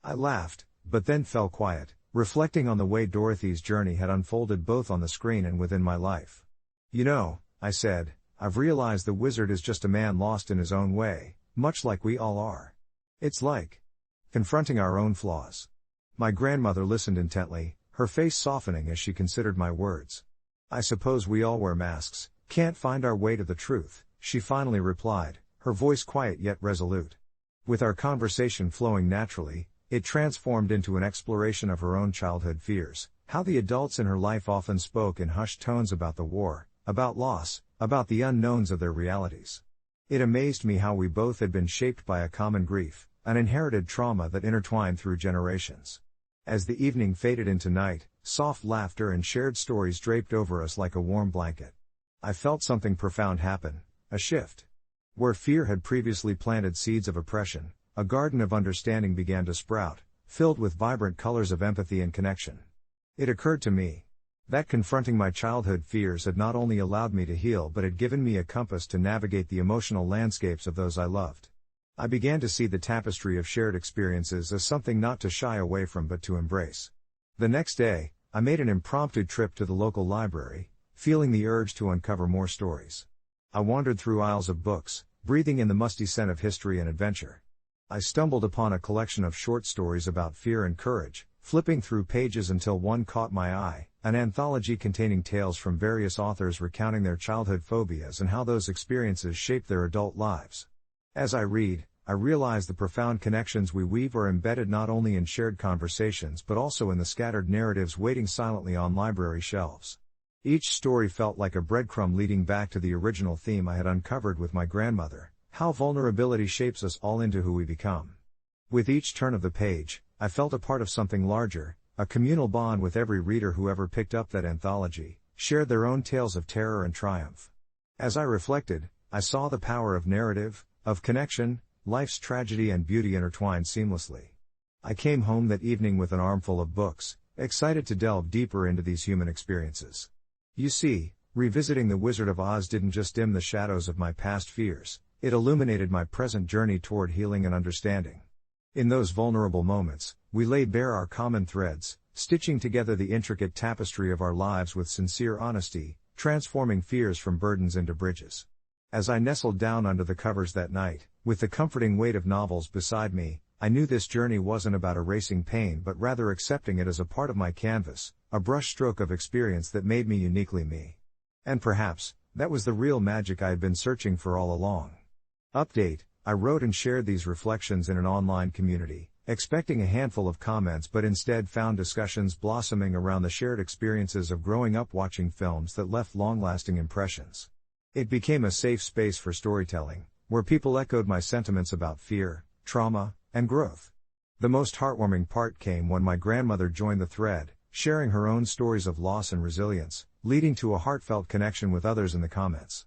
I laughed, but then fell quiet, reflecting on the way Dorothy's journey had unfolded both on the screen and within my life. You know, I said, I've realized the wizard is just a man lost in his own way, much like we all are. It's like confronting our own flaws. My grandmother listened intently, her face softening as she considered my words. I suppose we all wear masks, can't find our way to the truth, she finally replied, her voice quiet yet resolute. With our conversation flowing naturally, it transformed into an exploration of her own childhood fears, how the adults in her life often spoke in hushed tones about the war, about loss, about the unknowns of their realities. It amazed me how we both had been shaped by a common grief, an inherited trauma that intertwined through generations. As the evening faded into night, soft laughter and shared stories draped over us like a warm blanket. I felt something profound happen, a shift. Where fear had previously planted seeds of oppression, a garden of understanding began to sprout, filled with vibrant colors of empathy and connection. It occurred to me that confronting my childhood fears had not only allowed me to heal but had given me a compass to navigate the emotional landscapes of those I loved. I began to see the tapestry of shared experiences as something not to shy away from but to embrace. The next day, I made an impromptu trip to the local library, feeling the urge to uncover more stories. I wandered through aisles of books, breathing in the musty scent of history and adventure. I stumbled upon a collection of short stories about fear and courage, flipping through pages until one caught my eye, an anthology containing tales from various authors recounting their childhood phobias and how those experiences shaped their adult lives. As I read, I realize the profound connections we weave are embedded not only in shared conversations but also in the scattered narratives waiting silently on library shelves. Each story felt like a breadcrumb leading back to the original theme I had uncovered with my grandmother, how vulnerability shapes us all into who we become. With each turn of the page, I felt a part of something larger, a communal bond with every reader who ever picked up that anthology, shared their own tales of terror and triumph. As I reflected, I saw the power of narrative, of connection, life's tragedy and beauty intertwined seamlessly. I came home that evening with an armful of books, excited to delve deeper into these human experiences. You see, revisiting The Wizard of Oz didn't just dim the shadows of my past fears, it illuminated my present journey toward healing and understanding. In those vulnerable moments, we lay bare our common threads, stitching together the intricate tapestry of our lives with sincere honesty, transforming fears from burdens into bridges. As I nestled down under the covers that night, with the comforting weight of novels beside me, I knew this journey wasn't about erasing pain but rather accepting it as a part of my canvas, a brushstroke of experience that made me uniquely me. And perhaps, that was the real magic I had been searching for all along. Update: I wrote and shared these reflections in an online community, expecting a handful of comments but instead found discussions blossoming around the shared experiences of growing up watching films that left long-lasting impressions. It became a safe space for storytelling, where people echoed my sentiments about fear, trauma, and growth. The most heartwarming part came when my grandmother joined the thread, sharing her own stories of loss and resilience, leading to a heartfelt connection with others in the comments.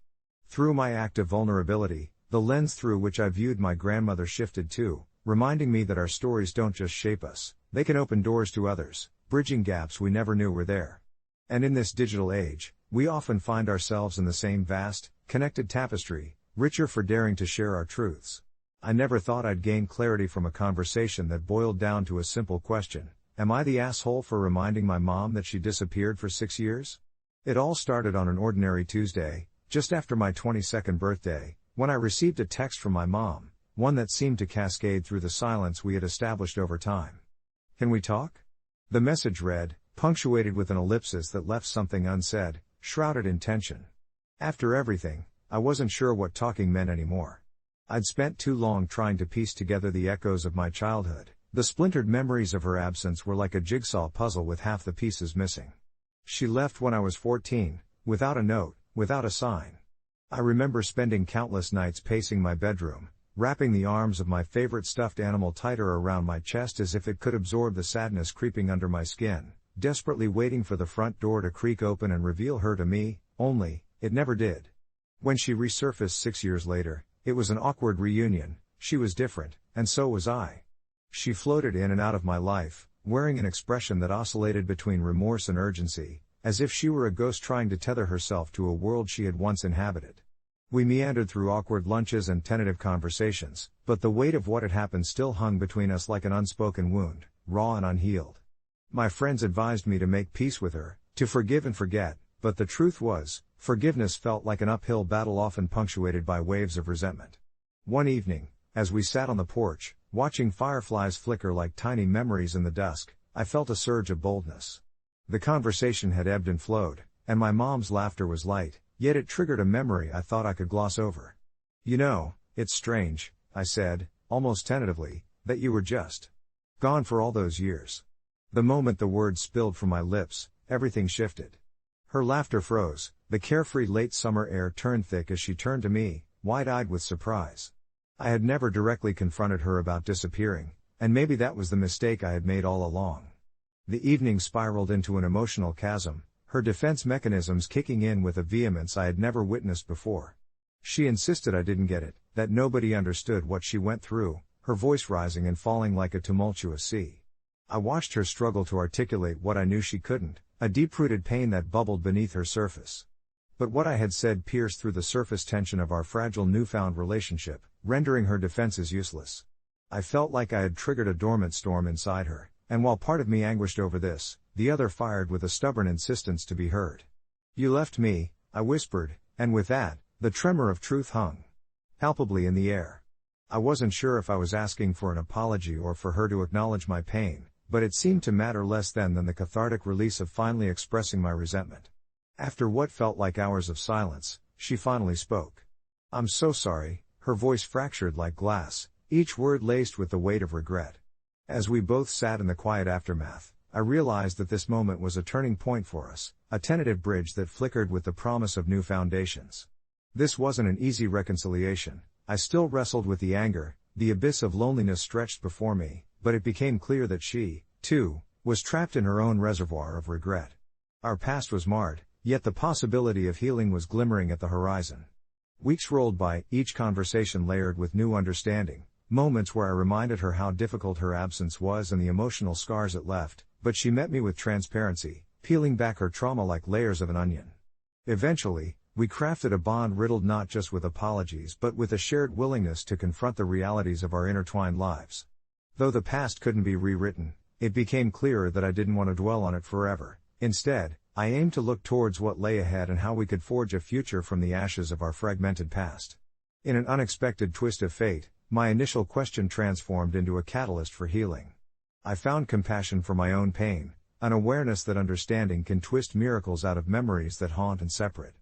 Through my act of vulnerability, the lens through which I viewed my grandmother shifted too, reminding me that our stories don't just shape us, they can open doors to others, bridging gaps we never knew were there. And in this digital age, we often find ourselves in the same vast, connected tapestry, richer for daring to share our truths. I never thought I'd gain clarity from a conversation that boiled down to a simple question: am I the asshole for reminding my mom that she disappeared for 6 years? It all started on an ordinary Tuesday, just after my 22nd birthday, when I received a text from my mom, one that seemed to cascade through the silence we had established over time. "Can we talk?" The message read, punctuated with an ellipsis that left something unsaid, shrouded in tension. After everything, I wasn't sure what talking meant anymore. I'd spent too long trying to piece together the echoes of my childhood. The splintered memories of her absence were like a jigsaw puzzle with half the pieces missing. She left when I was 14, without a note, without a sign. I remember spending countless nights pacing my bedroom, wrapping the arms of my favorite stuffed animal tighter around my chest as if it could absorb the sadness creeping under my skin, desperately waiting for the front door to creak open and reveal her to me, only, it never did. When she resurfaced 6 years later, it was an awkward reunion. She was different, and so was I. She floated in and out of my life, wearing an expression that oscillated between remorse and urgency, as if she were a ghost trying to tether herself to a world she had once inhabited. We meandered through awkward lunches and tentative conversations, but the weight of what had happened still hung between us like an unspoken wound, raw and unhealed. My friends advised me to make peace with her, to forgive and forget, but the truth was, forgiveness felt like an uphill battle often punctuated by waves of resentment. One evening, as we sat on the porch, watching fireflies flicker like tiny memories in the dusk, I felt a surge of boldness. The conversation had ebbed and flowed, and my mom's laughter was light, yet it triggered a memory I thought I could gloss over. "You know, it's strange," I said, almost tentatively, "that you were just gone for all those years." The moment the words spilled from my lips, everything shifted. Her laughter froze, the carefree late summer air turned thick as she turned to me, wide-eyed with surprise. I had never directly confronted her about disappearing, and maybe that was the mistake I had made all along. The evening spiraled into an emotional chasm, her defense mechanisms kicking in with a vehemence I had never witnessed before. She insisted I didn't get it, that nobody understood what she went through, her voice rising and falling like a tumultuous sea. I watched her struggle to articulate what I knew she couldn't, a deep-rooted pain that bubbled beneath her surface. But what I had said pierced through the surface tension of our fragile newfound relationship, rendering her defenses useless. I felt like I had triggered a dormant storm inside her, and while part of me anguished over this, the other fired with a stubborn insistence to be heard. "You left me," I whispered, and with that, the tremor of truth hung palpably in the air. I wasn't sure if I was asking for an apology or for her to acknowledge my pain, but it seemed to matter less than the cathartic release of finally expressing my resentment. After what felt like hours of silence, she finally spoke. "I'm so sorry," her voice fractured like glass, each word laced with the weight of regret. As we both sat in the quiet aftermath, I realized that this moment was a turning point for us, a tentative bridge that flickered with the promise of new foundations. This wasn't an easy reconciliation. I still wrestled with the anger, the abyss of loneliness stretched before me, but it became clear that she, too, was trapped in her own reservoir of regret. Our past was marred, yet the possibility of healing was glimmering at the horizon. Weeks rolled by, each conversation layered with new understanding, moments where I reminded her how difficult her absence was and the emotional scars it left, but she met me with transparency, peeling back her trauma like layers of an onion. Eventually, we crafted a bond riddled not just with apologies but with a shared willingness to confront the realities of our intertwined lives. Though the past couldn't be rewritten, it became clearer that I didn't want to dwell on it forever. Instead, I aimed to look towards what lay ahead and how we could forge a future from the ashes of our fragmented past. In an unexpected twist of fate, my initial question transformed into a catalyst for healing. I found compassion for my own pain, an awareness that understanding can twist miracles out of memories that haunt and separate.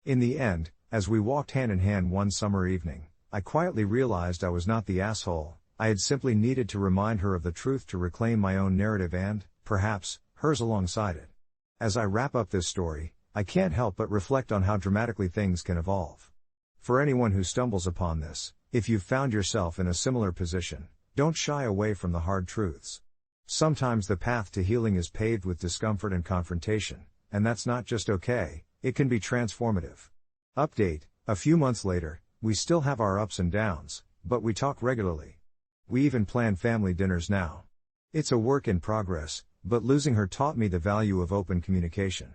In the end, as we walked hand in hand one summer evening, I quietly realized I was not the asshole. I had simply needed to remind her of the truth to reclaim my own narrative and, perhaps, hers alongside it. As I wrap up this story, I can't help but reflect on how dramatically things can evolve. For anyone who stumbles upon this, if you've found yourself in a similar position, don't shy away from the hard truths. Sometimes the path to healing is paved with discomfort and confrontation, and that's not just okay, it can be transformative. Update: a few months later, we still have our ups and downs, but we talk regularly. We even plan family dinners now. It's a work in progress, but losing her taught me the value of open communication.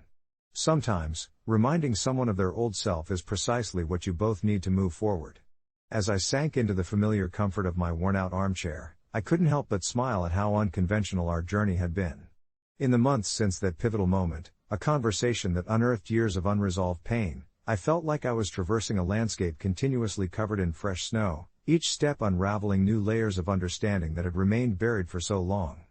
Sometimes, reminding someone of their old self is precisely what you both need to move forward. As I sank into the familiar comfort of my worn-out armchair, I couldn't help but smile at how unconventional our journey had been. In the months since that pivotal moment, a conversation that unearthed years of unresolved pain, I felt like I was traversing a landscape continuously covered in fresh snow, each step unraveling new layers of understanding that had remained buried for so long.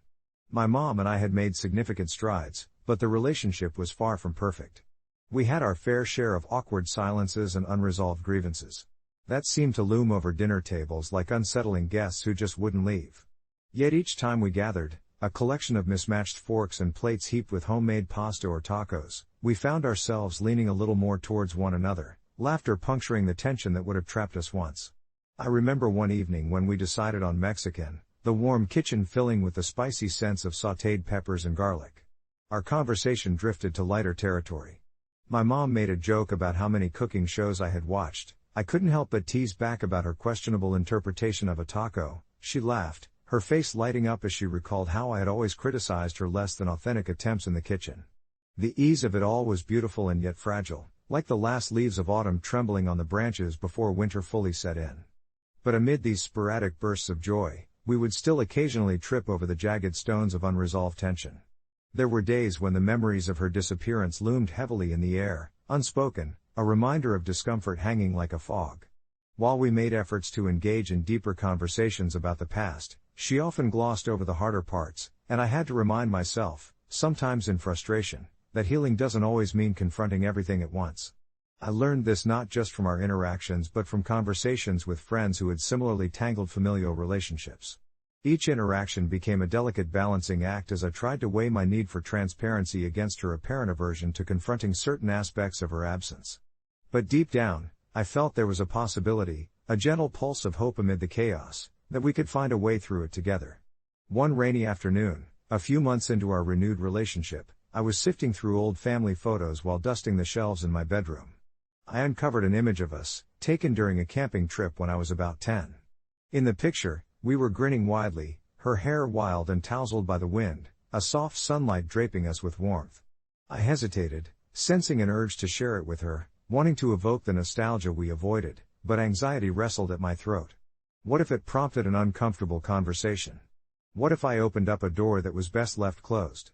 My mom and I had made significant strides, but the relationship was far from perfect. We had our fair share of awkward silences and unresolved grievances that seemed to loom over dinner tables like unsettling guests who just wouldn't leave. Yet each time we gathered, a collection of mismatched forks and plates heaped with homemade pasta or tacos, we found ourselves leaning a little more towards one another, laughter puncturing the tension that would have trapped us once. I remember one evening when we decided on Mexican, the warm kitchen filling with the spicy scents of sautéed peppers and garlic. Our conversation drifted to lighter territory. My mom made a joke about how many cooking shows I had watched. I couldn't help but tease back about her questionable interpretation of a taco. She laughed, her face lighting up as she recalled how I had always criticized her less than authentic attempts in the kitchen. The ease of it all was beautiful and yet fragile, like the last leaves of autumn trembling on the branches before winter fully set in. But amid these sporadic bursts of joy, we would still occasionally trip over the jagged stones of unresolved tension. There were days when the memories of her disappearance loomed heavily in the air, unspoken, a reminder of discomfort hanging like a fog. While we made efforts to engage in deeper conversations about the past, she often glossed over the harder parts, and I had to remind myself, sometimes in frustration, that healing doesn't always mean confronting everything at once. I learned this not just from our interactions but from conversations with friends who had similarly tangled familial relationships. Each interaction became a delicate balancing act as I tried to weigh my need for transparency against her apparent aversion to confronting certain aspects of her absence. But deep down, I felt there was a possibility, a gentle pulse of hope amid the chaos, that we could find a way through it together. One rainy afternoon, a few months into our renewed relationship, I was sifting through old family photos while dusting the shelves in my bedroom. I uncovered an image of us, taken during a camping trip when I was about 10. In the picture, we were grinning widely, her hair wild and tousled by the wind, a soft sunlight draping us with warmth. I hesitated, sensing an urge to share it with her, wanting to evoke the nostalgia we avoided, but anxiety wrestled at my throat. What if it prompted an uncomfortable conversation? What if I opened up a door that was best left closed?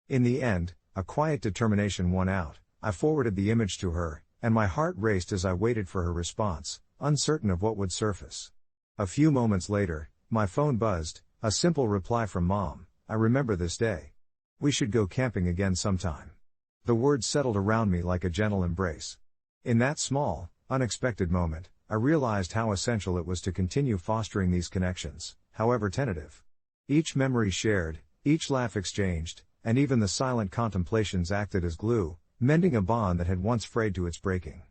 In the end, a quiet determination won out. I forwarded the image to her, and my heart raced as I waited for her response, uncertain of what would surface. A few moments later, my phone buzzed, a simple reply from Mom, "I remember this day. We should go camping again sometime." The words settled around me like a gentle embrace. In that small, unexpected moment, I realized how essential it was to continue fostering these connections, however tentative. Each memory shared, each laugh exchanged, and even the silent contemplations acted as glue, mending a bond that had once frayed to its breaking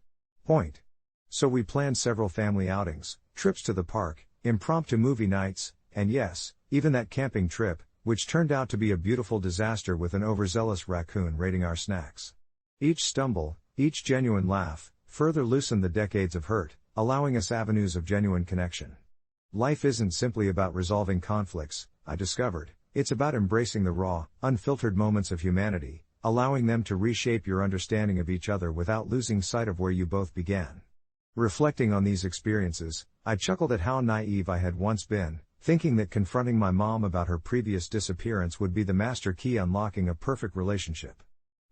point. So we planned several family outings, trips to the park, impromptu movie nights, and yes, even that camping trip, which turned out to be a beautiful disaster with an overzealous raccoon raiding our snacks. Each stumble, each genuine laugh, further loosened the decades of hurt, allowing us avenues of genuine connection. Life isn't simply about resolving conflicts, I discovered. It's about embracing the raw, unfiltered moments of humanity, allowing them to reshape your understanding of each other without losing sight of where you both began. Reflecting on these experiences, I chuckled at how naive I had once been, thinking that confronting my mom about her previous disappearance would be the master key unlocking a perfect relationship.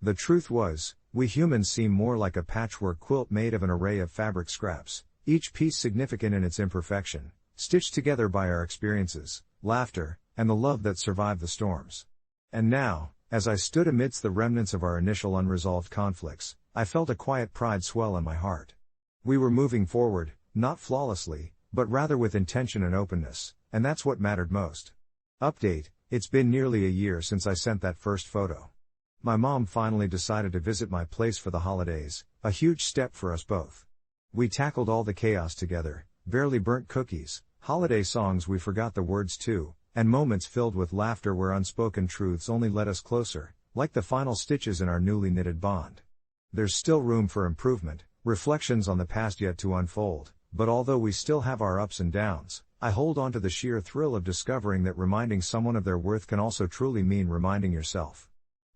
The truth was, we humans seem more like a patchwork quilt made of an array of fabric scraps, each piece significant in its imperfection, stitched together by our experiences, laughter, and the love that survived the storms. And now, as I stood amidst the remnants of our initial unresolved conflicts, I felt a quiet pride swell in my heart. We were moving forward, not flawlessly, but rather with intention and openness, and that's what mattered most. Update: it's been nearly a year since I sent that first photo. My mom finally decided to visit my place for the holidays, a huge step for us both. We tackled all the chaos together, barely burnt cookies, holiday songs we forgot the words to, and moments filled with laughter where unspoken truths only led us closer, like the final stitches in our newly knitted bond. There's still room for improvement, reflections on the past yet to unfold, but although we still have our ups and downs, I hold on to the sheer thrill of discovering that reminding someone of their worth can also truly mean reminding yourself.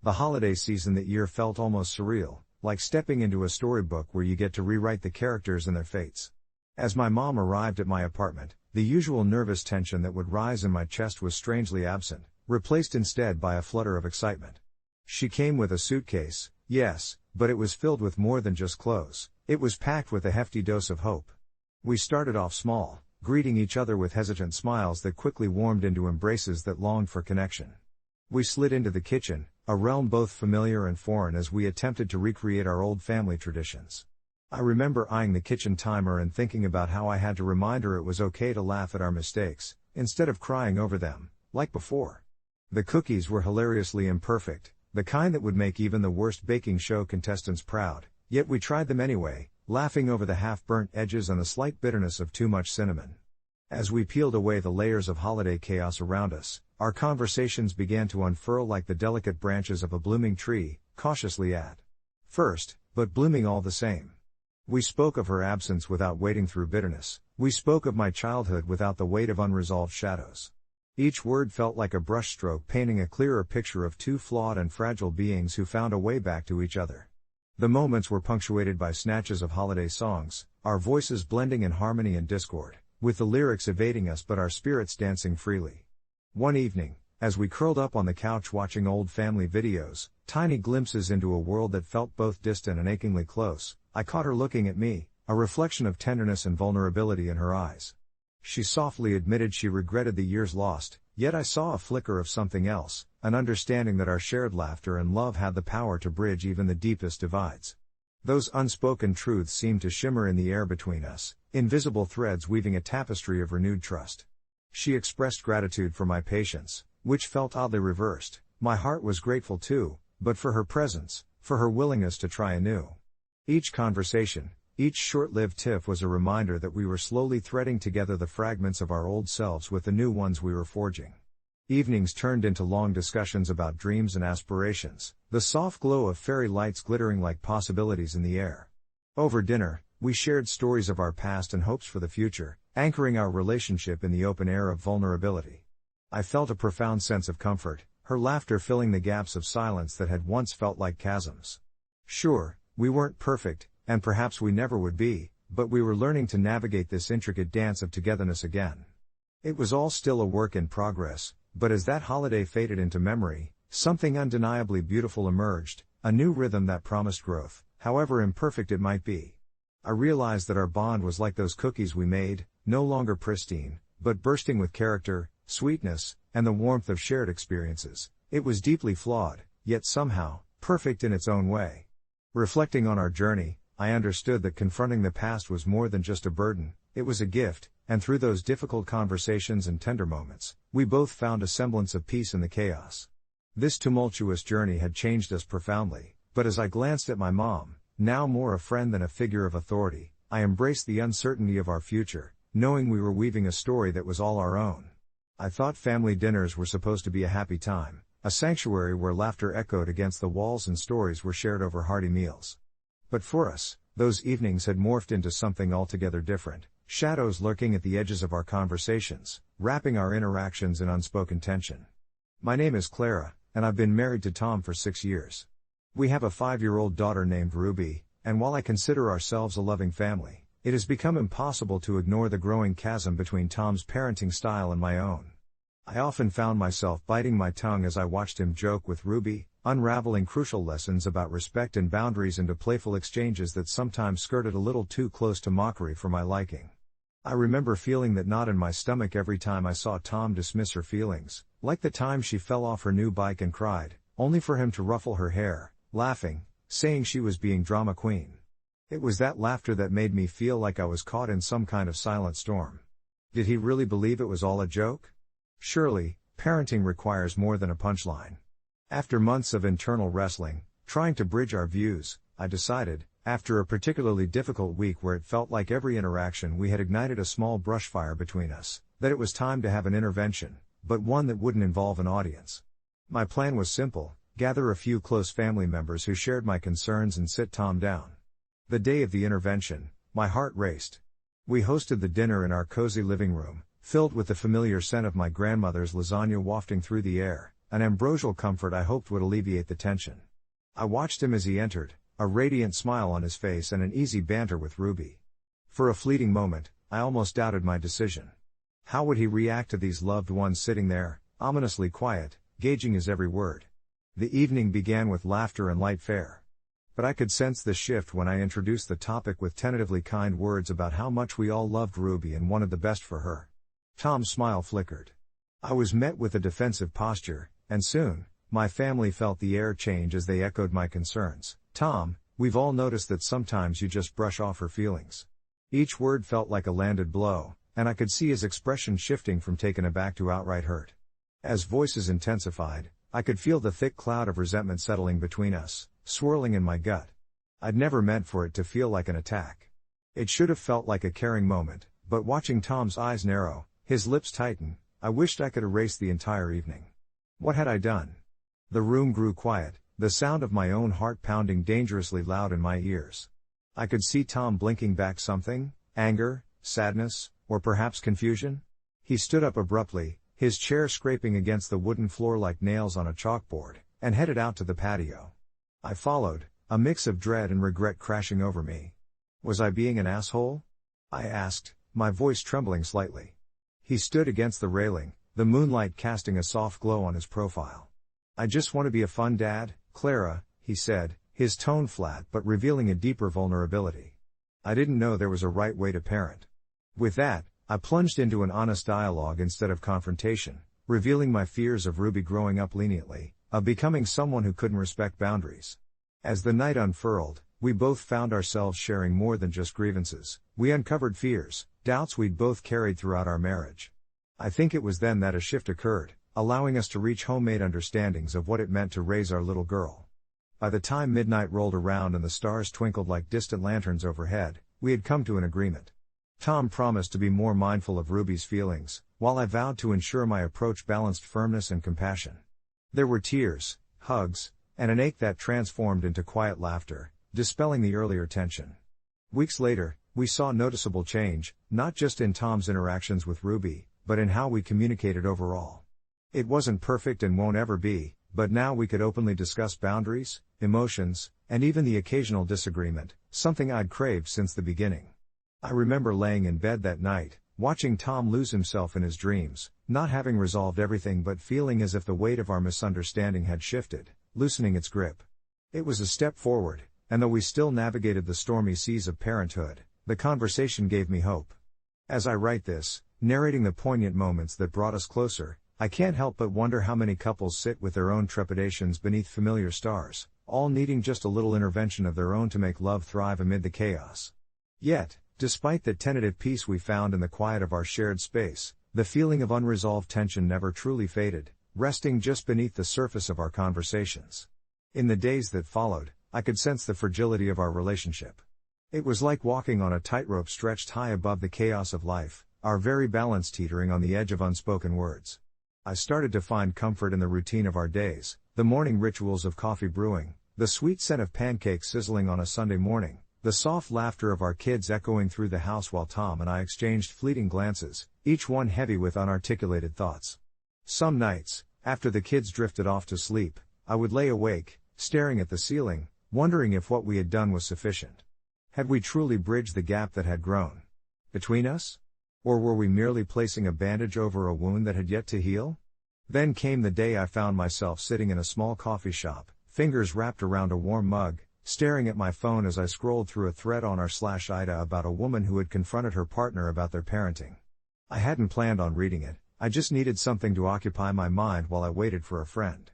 The holiday season that year felt almost surreal, like stepping into a storybook where you get to rewrite the characters and their fates. As my mom arrived at my apartment, the usual nervous tension that would rise in my chest was strangely absent, replaced instead by a flutter of excitement. She came with a suitcase, yes, but it was filled with more than just clothes. It was packed with a hefty dose of hope. We started off small, greeting each other with hesitant smiles that quickly warmed into embraces that longed for connection. We slid into the kitchen, a realm both familiar and foreign as we attempted to recreate our old family traditions. I remember eyeing the kitchen timer and thinking about how I had to remind her it was okay to laugh at our mistakes, instead of crying over them, like before. The cookies were hilariously imperfect, the kind that would make even the worst baking show contestants proud, yet we tried them anyway, laughing over the half-burnt edges and the slight bitterness of too much cinnamon. As we peeled away the layers of holiday chaos around us, our conversations began to unfurl like the delicate branches of a blooming tree, cautiously at first, but blooming all the same. We spoke of her absence without wading through bitterness. We spoke of my childhood without the weight of unresolved shadows. Each word felt like a brushstroke painting a clearer picture of two flawed and fragile beings who found a way back to each other. The moments were punctuated by snatches of holiday songs, our voices blending in harmony and discord, with the lyrics evading us but our spirits dancing freely. One evening, as we curled up on the couch watching old family videos, tiny glimpses into a world that felt both distant and achingly close, I caught her looking at me, a reflection of tenderness and vulnerability in her eyes. She softly admitted she regretted the years lost, yet I saw a flicker of something else, an understanding that our shared laughter and love had the power to bridge even the deepest divides. Those unspoken truths seemed to shimmer in the air between us, invisible threads weaving a tapestry of renewed trust. She expressed gratitude for my patience, which felt oddly reversed. My heart was grateful too, but for her presence, for her willingness to try anew. Each conversation, each short-lived tiff was a reminder that we were slowly threading together the fragments of our old selves with the new ones we were forging. Evenings turned into long discussions about dreams and aspirations, the soft glow of fairy lights glittering like possibilities in the air. Over dinner, we shared stories of our past and hopes for the future, anchoring our relationship in the open air of vulnerability. I felt a profound sense of comfort, her laughter filling the gaps of silence that had once felt like chasms. Sure, we weren't perfect, and perhaps we never would be, but we were learning to navigate this intricate dance of togetherness again. It was all still a work in progress, but as that holiday faded into memory, something undeniably beautiful emerged, a new rhythm that promised growth, however imperfect it might be. I realized that our bond was like those cookies we made, no longer pristine, but bursting with character, sweetness, and the warmth of shared experiences. It was deeply flawed, yet somehow, perfect in its own way. Reflecting on our journey, I understood that confronting the past was more than just a burden, it was a gift, and through those difficult conversations and tender moments, we both found a semblance of peace in the chaos. This tumultuous journey had changed us profoundly, but as I glanced at my mom, now more a friend than a figure of authority, I embraced the uncertainty of our future, knowing we were weaving a story that was all our own. I thought family dinners were supposed to be a happy time, a sanctuary where laughter echoed against the walls and stories were shared over hearty meals. But for us, those evenings had morphed into something altogether different, shadows lurking at the edges of our conversations, wrapping our interactions in unspoken tension. My name is Clara, and I've been married to Tom for 6 years. We have a 5-year-old daughter named Ruby, and while I consider ourselves a loving family, it has become impossible to ignore the growing chasm between Tom's parenting style and my own. I often found myself biting my tongue as I watched him joke with Ruby, unraveling crucial lessons about respect and boundaries into playful exchanges that sometimes skirted a little too close to mockery for my liking. I remember feeling that knot in my stomach every time I saw Tom dismiss her feelings, like the time she fell off her new bike and cried, only for him to ruffle her hair, laughing, saying she was being drama queen. It was that laughter that made me feel like I was caught in some kind of silent storm. Did he really believe it was all a joke? Surely, parenting requires more than a punchline. After months of internal wrestling, trying to bridge our views, I decided, after a particularly difficult week where it felt like every interaction we had ignited a small brushfire between us, that it was time to have an intervention, but one that wouldn't involve an audience. My plan was simple: gather a few close family members who shared my concerns and sit Tom down. The day of the intervention, my heart raced. We hosted the dinner in our cozy living room, filled with the familiar scent of my grandmother's lasagna wafting through the air, an ambrosial comfort I hoped would alleviate the tension. I watched him as he entered, a radiant smile on his face and an easy banter with Ruby. For a fleeting moment, I almost doubted my decision. How would he react to these loved ones sitting there, ominously quiet, gauging his every word? The evening began with laughter and light fare. But I could sense the shift when I introduced the topic with tentatively kind words about how much we all loved Ruby and wanted the best for her. Tom's smile flickered. I was met with a defensive posture, and soon, my family felt the air change as they echoed my concerns. Tom, we've all noticed that sometimes you just brush off her feelings. Each word felt like a landed blow, and I could see his expression shifting from taken aback to outright hurt. As voices intensified, I could feel the thick cloud of resentment settling between us, swirling in my gut. I'd never meant for it to feel like an attack. It should have felt like a caring moment, but watching Tom's eyes narrow, his lips tighten, I wished I could erase the entire evening. What had I done? The room grew quiet, the sound of my own heart pounding dangerously loud in my ears. I could see Tom blinking back something: anger, sadness, or perhaps confusion. He stood up abruptly, his chair scraping against the wooden floor like nails on a chalkboard, and headed out to the patio. I followed, a mix of dread and regret crashing over me. Was I being an asshole? I asked, my voice trembling slightly. He stood against the railing, the moonlight casting a soft glow on his profile. I just want to be a fun dad, Clara, he said, his tone flat but revealing a deeper vulnerability. I didn't know there was a right way to parent. With that, I plunged into an honest dialogue instead of confrontation, revealing my fears of Ruby growing up leniently, of becoming someone who couldn't respect boundaries. As the night unfurled, we both found ourselves sharing more than just grievances. We uncovered fears, doubts we'd both carried throughout our marriage. I think it was then that a shift occurred, allowing us to reach homemade understandings of what it meant to raise our little girl. By the time midnight rolled around and the stars twinkled like distant lanterns overhead, we had come to an agreement. Tom promised to be more mindful of Ruby's feelings, while I vowed to ensure my approach balanced firmness and compassion. There were tears, hugs, and an ache that transformed into quiet laughter, dispelling the earlier tension. Weeks later, we saw noticeable change, not just in Tom's interactions with Ruby, but in how we communicated overall. It wasn't perfect and won't ever be, but now we could openly discuss boundaries, emotions, and even the occasional disagreement, something I'd craved since the beginning. I remember laying in bed that night, watching Tom lose himself in his dreams, not having resolved everything but feeling as if the weight of our misunderstanding had shifted, loosening its grip. It was a step forward, and though we still navigated the stormy seas of parenthood, the conversation gave me hope. As I write this, narrating the poignant moments that brought us closer, I can't help but wonder how many couples sit with their own trepidations beneath familiar stars, all needing just a little intervention of their own to make love thrive amid the chaos. Yet, despite the tentative peace we found in the quiet of our shared space, the feeling of unresolved tension never truly faded, resting just beneath the surface of our conversations. In the days that followed, I could sense the fragility of our relationship. It was like walking on a tightrope stretched high above the chaos of life, our very balance teetering on the edge of unspoken words. I started to find comfort in the routine of our days, the morning rituals of coffee brewing, the sweet scent of pancakes sizzling on a Sunday morning, the soft laughter of our kids echoing through the house while Tom and I exchanged fleeting glances, each one heavy with unarticulated thoughts. Some nights, after the kids drifted off to sleep, I would lay awake, staring at the ceiling, wondering if what we had done was sufficient. Had we truly bridged the gap that had grown between us? Or were we merely placing a bandage over a wound that had yet to heal? Then came the day I found myself sitting in a small coffee shop, fingers wrapped around a warm mug, staring at my phone as I scrolled through a thread on r/AITA about a woman who had confronted her partner about their parenting. I hadn't planned on reading it, I just needed something to occupy my mind while I waited for a friend.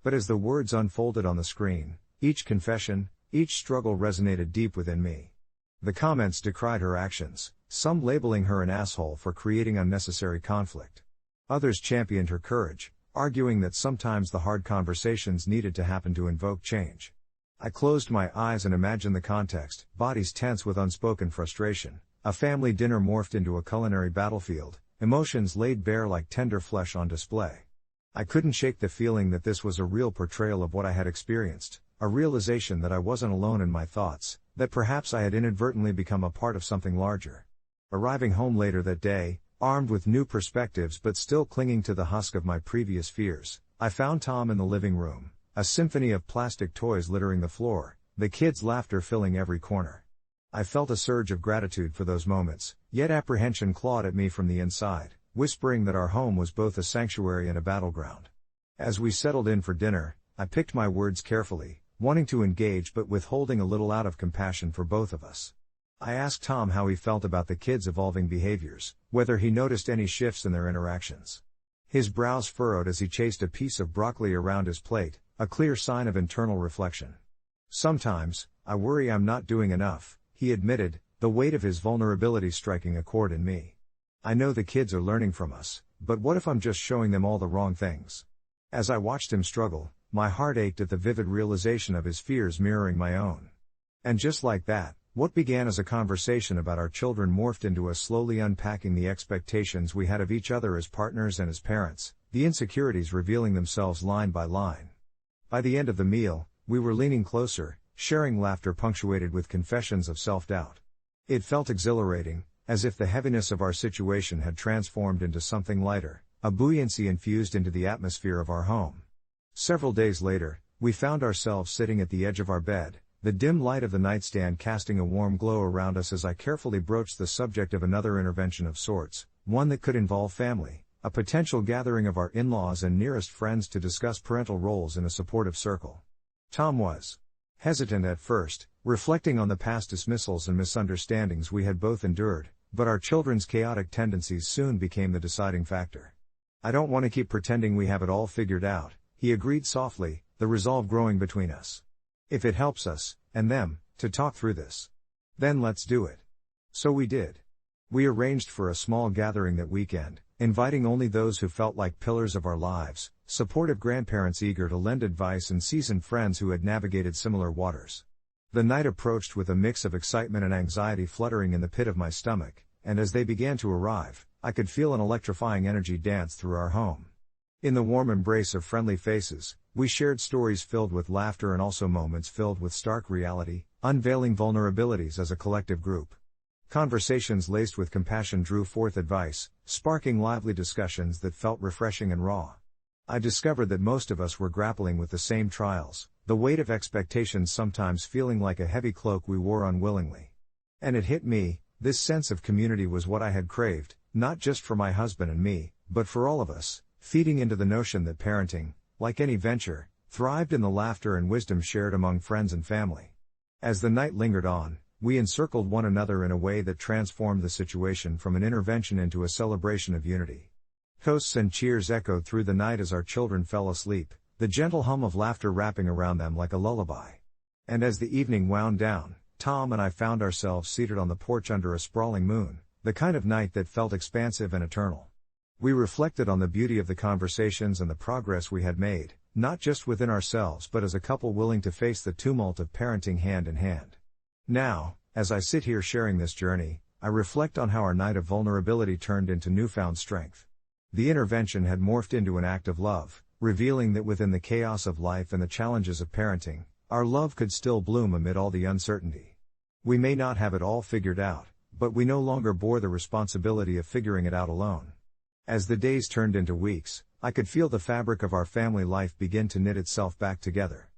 But as the words unfolded on the screen, each confession, each struggle resonated deep within me. The comments decried her actions, some labeling her an asshole for creating unnecessary conflict. Others championed her courage, arguing that sometimes the hard conversations needed to happen to invoke change. I closed my eyes and imagined the context, bodies tense with unspoken frustration, a family dinner morphed into a culinary battlefield, emotions laid bare like tender flesh on display. I couldn't shake the feeling that this was a real portrayal of what I had experienced, a realization that I wasn't alone in my thoughts, that perhaps I had inadvertently become a part of something larger. Arriving home later that day, armed with new perspectives but still clinging to the husk of my previous fears, I found Tom in the living room, a symphony of plastic toys littering the floor, the kids' laughter filling every corner. I felt a surge of gratitude for those moments, yet apprehension clawed at me from the inside, whispering that our home was both a sanctuary and a battleground. As we settled in for dinner, I picked my words carefully, wanting to engage but withholding a little out of compassion for both of us. I asked Tom how he felt about the kids' evolving behaviors, whether he noticed any shifts in their interactions. His brows furrowed as he chased a piece of broccoli around his plate, a clear sign of internal reflection. Sometimes, I worry I'm not doing enough, he admitted, the weight of his vulnerability striking a chord in me. I know the kids are learning from us, but what if I'm just showing them all the wrong things? As I watched him struggle, my heart ached at the vivid realization of his fears mirroring my own. And just like that, what began as a conversation about our children morphed into us slowly unpacking the expectations we had of each other as partners and as parents, the insecurities revealing themselves line by line. By the end of the meal, we were leaning closer, sharing laughter punctuated with confessions of self-doubt. It felt exhilarating, as if the heaviness of our situation had transformed into something lighter, a buoyancy infused into the atmosphere of our home. Several days later, we found ourselves sitting at the edge of our bed, the dim light of the nightstand casting a warm glow around us as I carefully broached the subject of another intervention of sorts, one that could involve family, a potential gathering of our in-laws and nearest friends to discuss parental roles in a supportive circle. Tom was hesitant at first, reflecting on the past dismissals and misunderstandings we had both endured, but our children's chaotic tendencies soon became the deciding factor. "I don't want to keep pretending we have it all figured out," he agreed softly, the resolve growing between us. "If it helps us, and them, to talk through this, then let's do it." So we did. We arranged for a small gathering that weekend, inviting only those who felt like pillars of our lives, supportive grandparents eager to lend advice and seasoned friends who had navigated similar waters. The night approached with a mix of excitement and anxiety fluttering in the pit of my stomach, and as they began to arrive, I could feel an electrifying energy dance through our home. In the warm embrace of friendly faces, we shared stories filled with laughter and also moments filled with stark reality, unveiling vulnerabilities as a collective group. Conversations laced with compassion drew forth advice, sparking lively discussions that felt refreshing and raw. I discovered that most of us were grappling with the same trials, the weight of expectations sometimes feeling like a heavy cloak we wore unwillingly. And it hit me, this sense of community was what I had craved, not just for my husband and me, but for all of us, feeding into the notion that parenting, like any venture, thrived in the laughter and wisdom shared among friends and family. As the night lingered on, we encircled one another in a way that transformed the situation from an intervention into a celebration of unity. Toasts and cheers echoed through the night as our children fell asleep, the gentle hum of laughter wrapping around them like a lullaby. And as the evening wound down, Tom and I found ourselves seated on the porch under a sprawling moon, the kind of night that felt expansive and eternal. We reflected on the beauty of the conversations and the progress we had made, not just within ourselves but as a couple willing to face the tumult of parenting hand in hand. Now, as I sit here sharing this journey, I reflect on how our night of vulnerability turned into newfound strength. The intervention had morphed into an act of love, revealing that within the chaos of life and the challenges of parenting, our love could still bloom amid all the uncertainty. We may not have it all figured out, but we no longer bore the responsibility of figuring it out alone. As the days turned into weeks, I could feel the fabric of our family life begin to knit itself back together.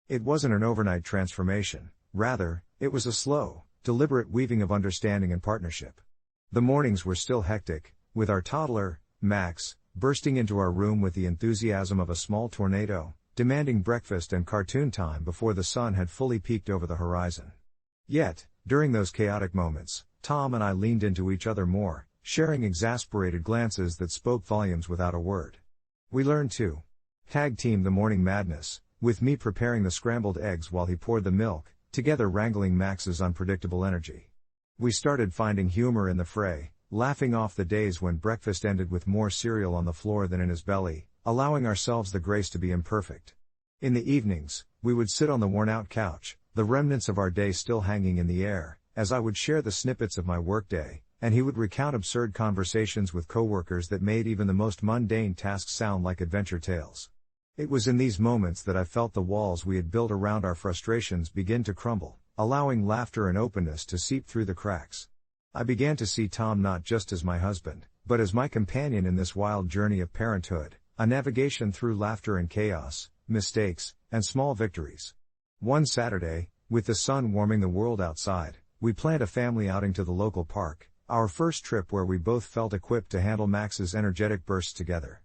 It wasn't an overnight transformation, rather, it was a slow, deliberate weaving of understanding and partnership. The mornings were still hectic, with our toddler, Max, bursting into our room with the enthusiasm of a small tornado, demanding breakfast and cartoon time before the sun had fully peeked over the horizon. Yet, during those chaotic moments, Tom and I leaned into each other more, sharing exasperated glances that spoke volumes without a word. We learned to tag team the morning madness, with me preparing the scrambled eggs while he poured the milk, together wrangling Max's unpredictable energy. We started finding humor in the fray, laughing off the days when breakfast ended with more cereal on the floor than in his belly, allowing ourselves the grace to be imperfect. In the evenings, we would sit on the worn-out couch, the remnants of our day still hanging in the air, as I would share the snippets of my workday, and he would recount absurd conversations with coworkers that made even the most mundane tasks sound like adventure tales. It was in these moments that I felt the walls we had built around our frustrations begin to crumble, allowing laughter and openness to seep through the cracks. I began to see Tom not just as my husband, but as my companion in this wild journey of parenthood, a navigation through laughter and chaos, mistakes, and small victories. One Saturday, with the sun warming the world outside, we planned a family outing to the local park, our first trip where we both felt equipped to handle Max's energetic bursts together.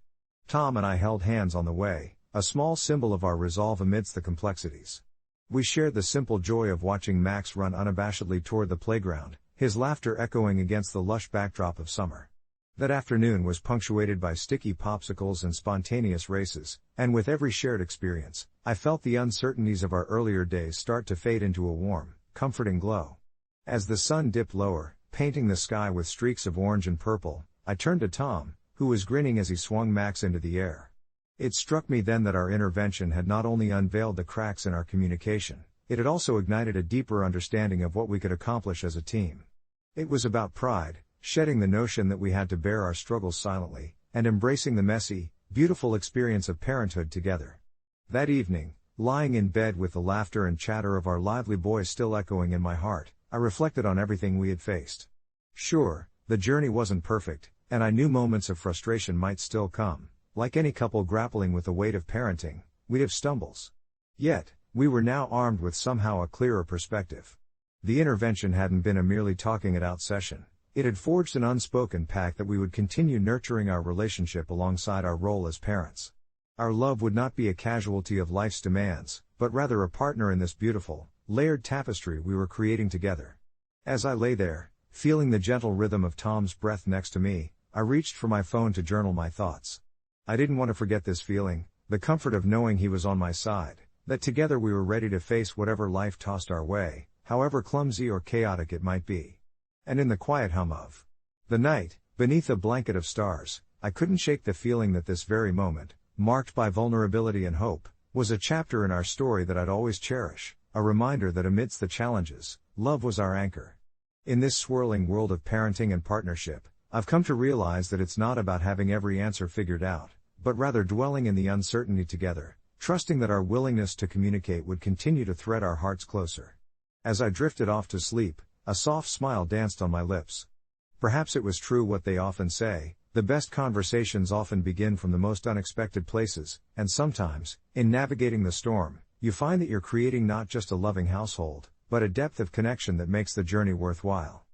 Tom and I held hands on the way, a small symbol of our resolve amidst the complexities. We shared the simple joy of watching Max run unabashedly toward the playground, his laughter echoing against the lush backdrop of summer. That afternoon was punctuated by sticky popsicles and spontaneous races, and with every shared experience, I felt the uncertainties of our earlier days start to fade into a warm, comforting glow. As the sun dipped lower, painting the sky with streaks of orange and purple, I turned to Tom, who was grinning as he swung Max into the air. It struck me then that our intervention had not only unveiled the cracks in our communication, it had also ignited a deeper understanding of what we could accomplish as a team. It was about pride, shedding the notion that we had to bear our struggles silently, and embracing the messy, beautiful experience of parenthood together. That evening, lying in bed with the laughter and chatter of our lively boys still echoing in my heart, I reflected on everything we had faced. Sure, the journey wasn't perfect, and I knew moments of frustration might still come. Like any couple grappling with the weight of parenting, we'd have stumbles. Yet, We were now armed with somehow a clearer perspective. The intervention hadn't been a merely talking it out session. It had forged an unspoken pact that we would continue nurturing our relationship alongside our role as parents. Our love would not be a casualty of life's demands, but rather a partner in this beautiful, layered tapestry we were creating together. As I lay there, feeling the gentle rhythm of Tom's breath next to me, I reached for my phone to journal my thoughts. I didn't want to forget this feeling, the comfort of knowing he was on my side, that together we were ready to face whatever life tossed our way, however clumsy or chaotic it might be. And in the quiet hum of the night, beneath a blanket of stars, I couldn't shake the feeling that this very moment, marked by vulnerability and hope, was a chapter in our story that I'd always cherish, a reminder that amidst the challenges, love was our anchor. In this swirling world of parenting and partnership, I've come to realize that it's not about having every answer figured out, but rather dwelling in the uncertainty together, trusting that our willingness to communicate would continue to thread our hearts closer. As I drifted off to sleep, a soft smile danced on my lips. Perhaps it was true what they often say, the best conversations often begin from the most unexpected places, and sometimes, in navigating the storm, you find that you're creating not just a loving household, but a depth of connection that makes the journey worthwhile.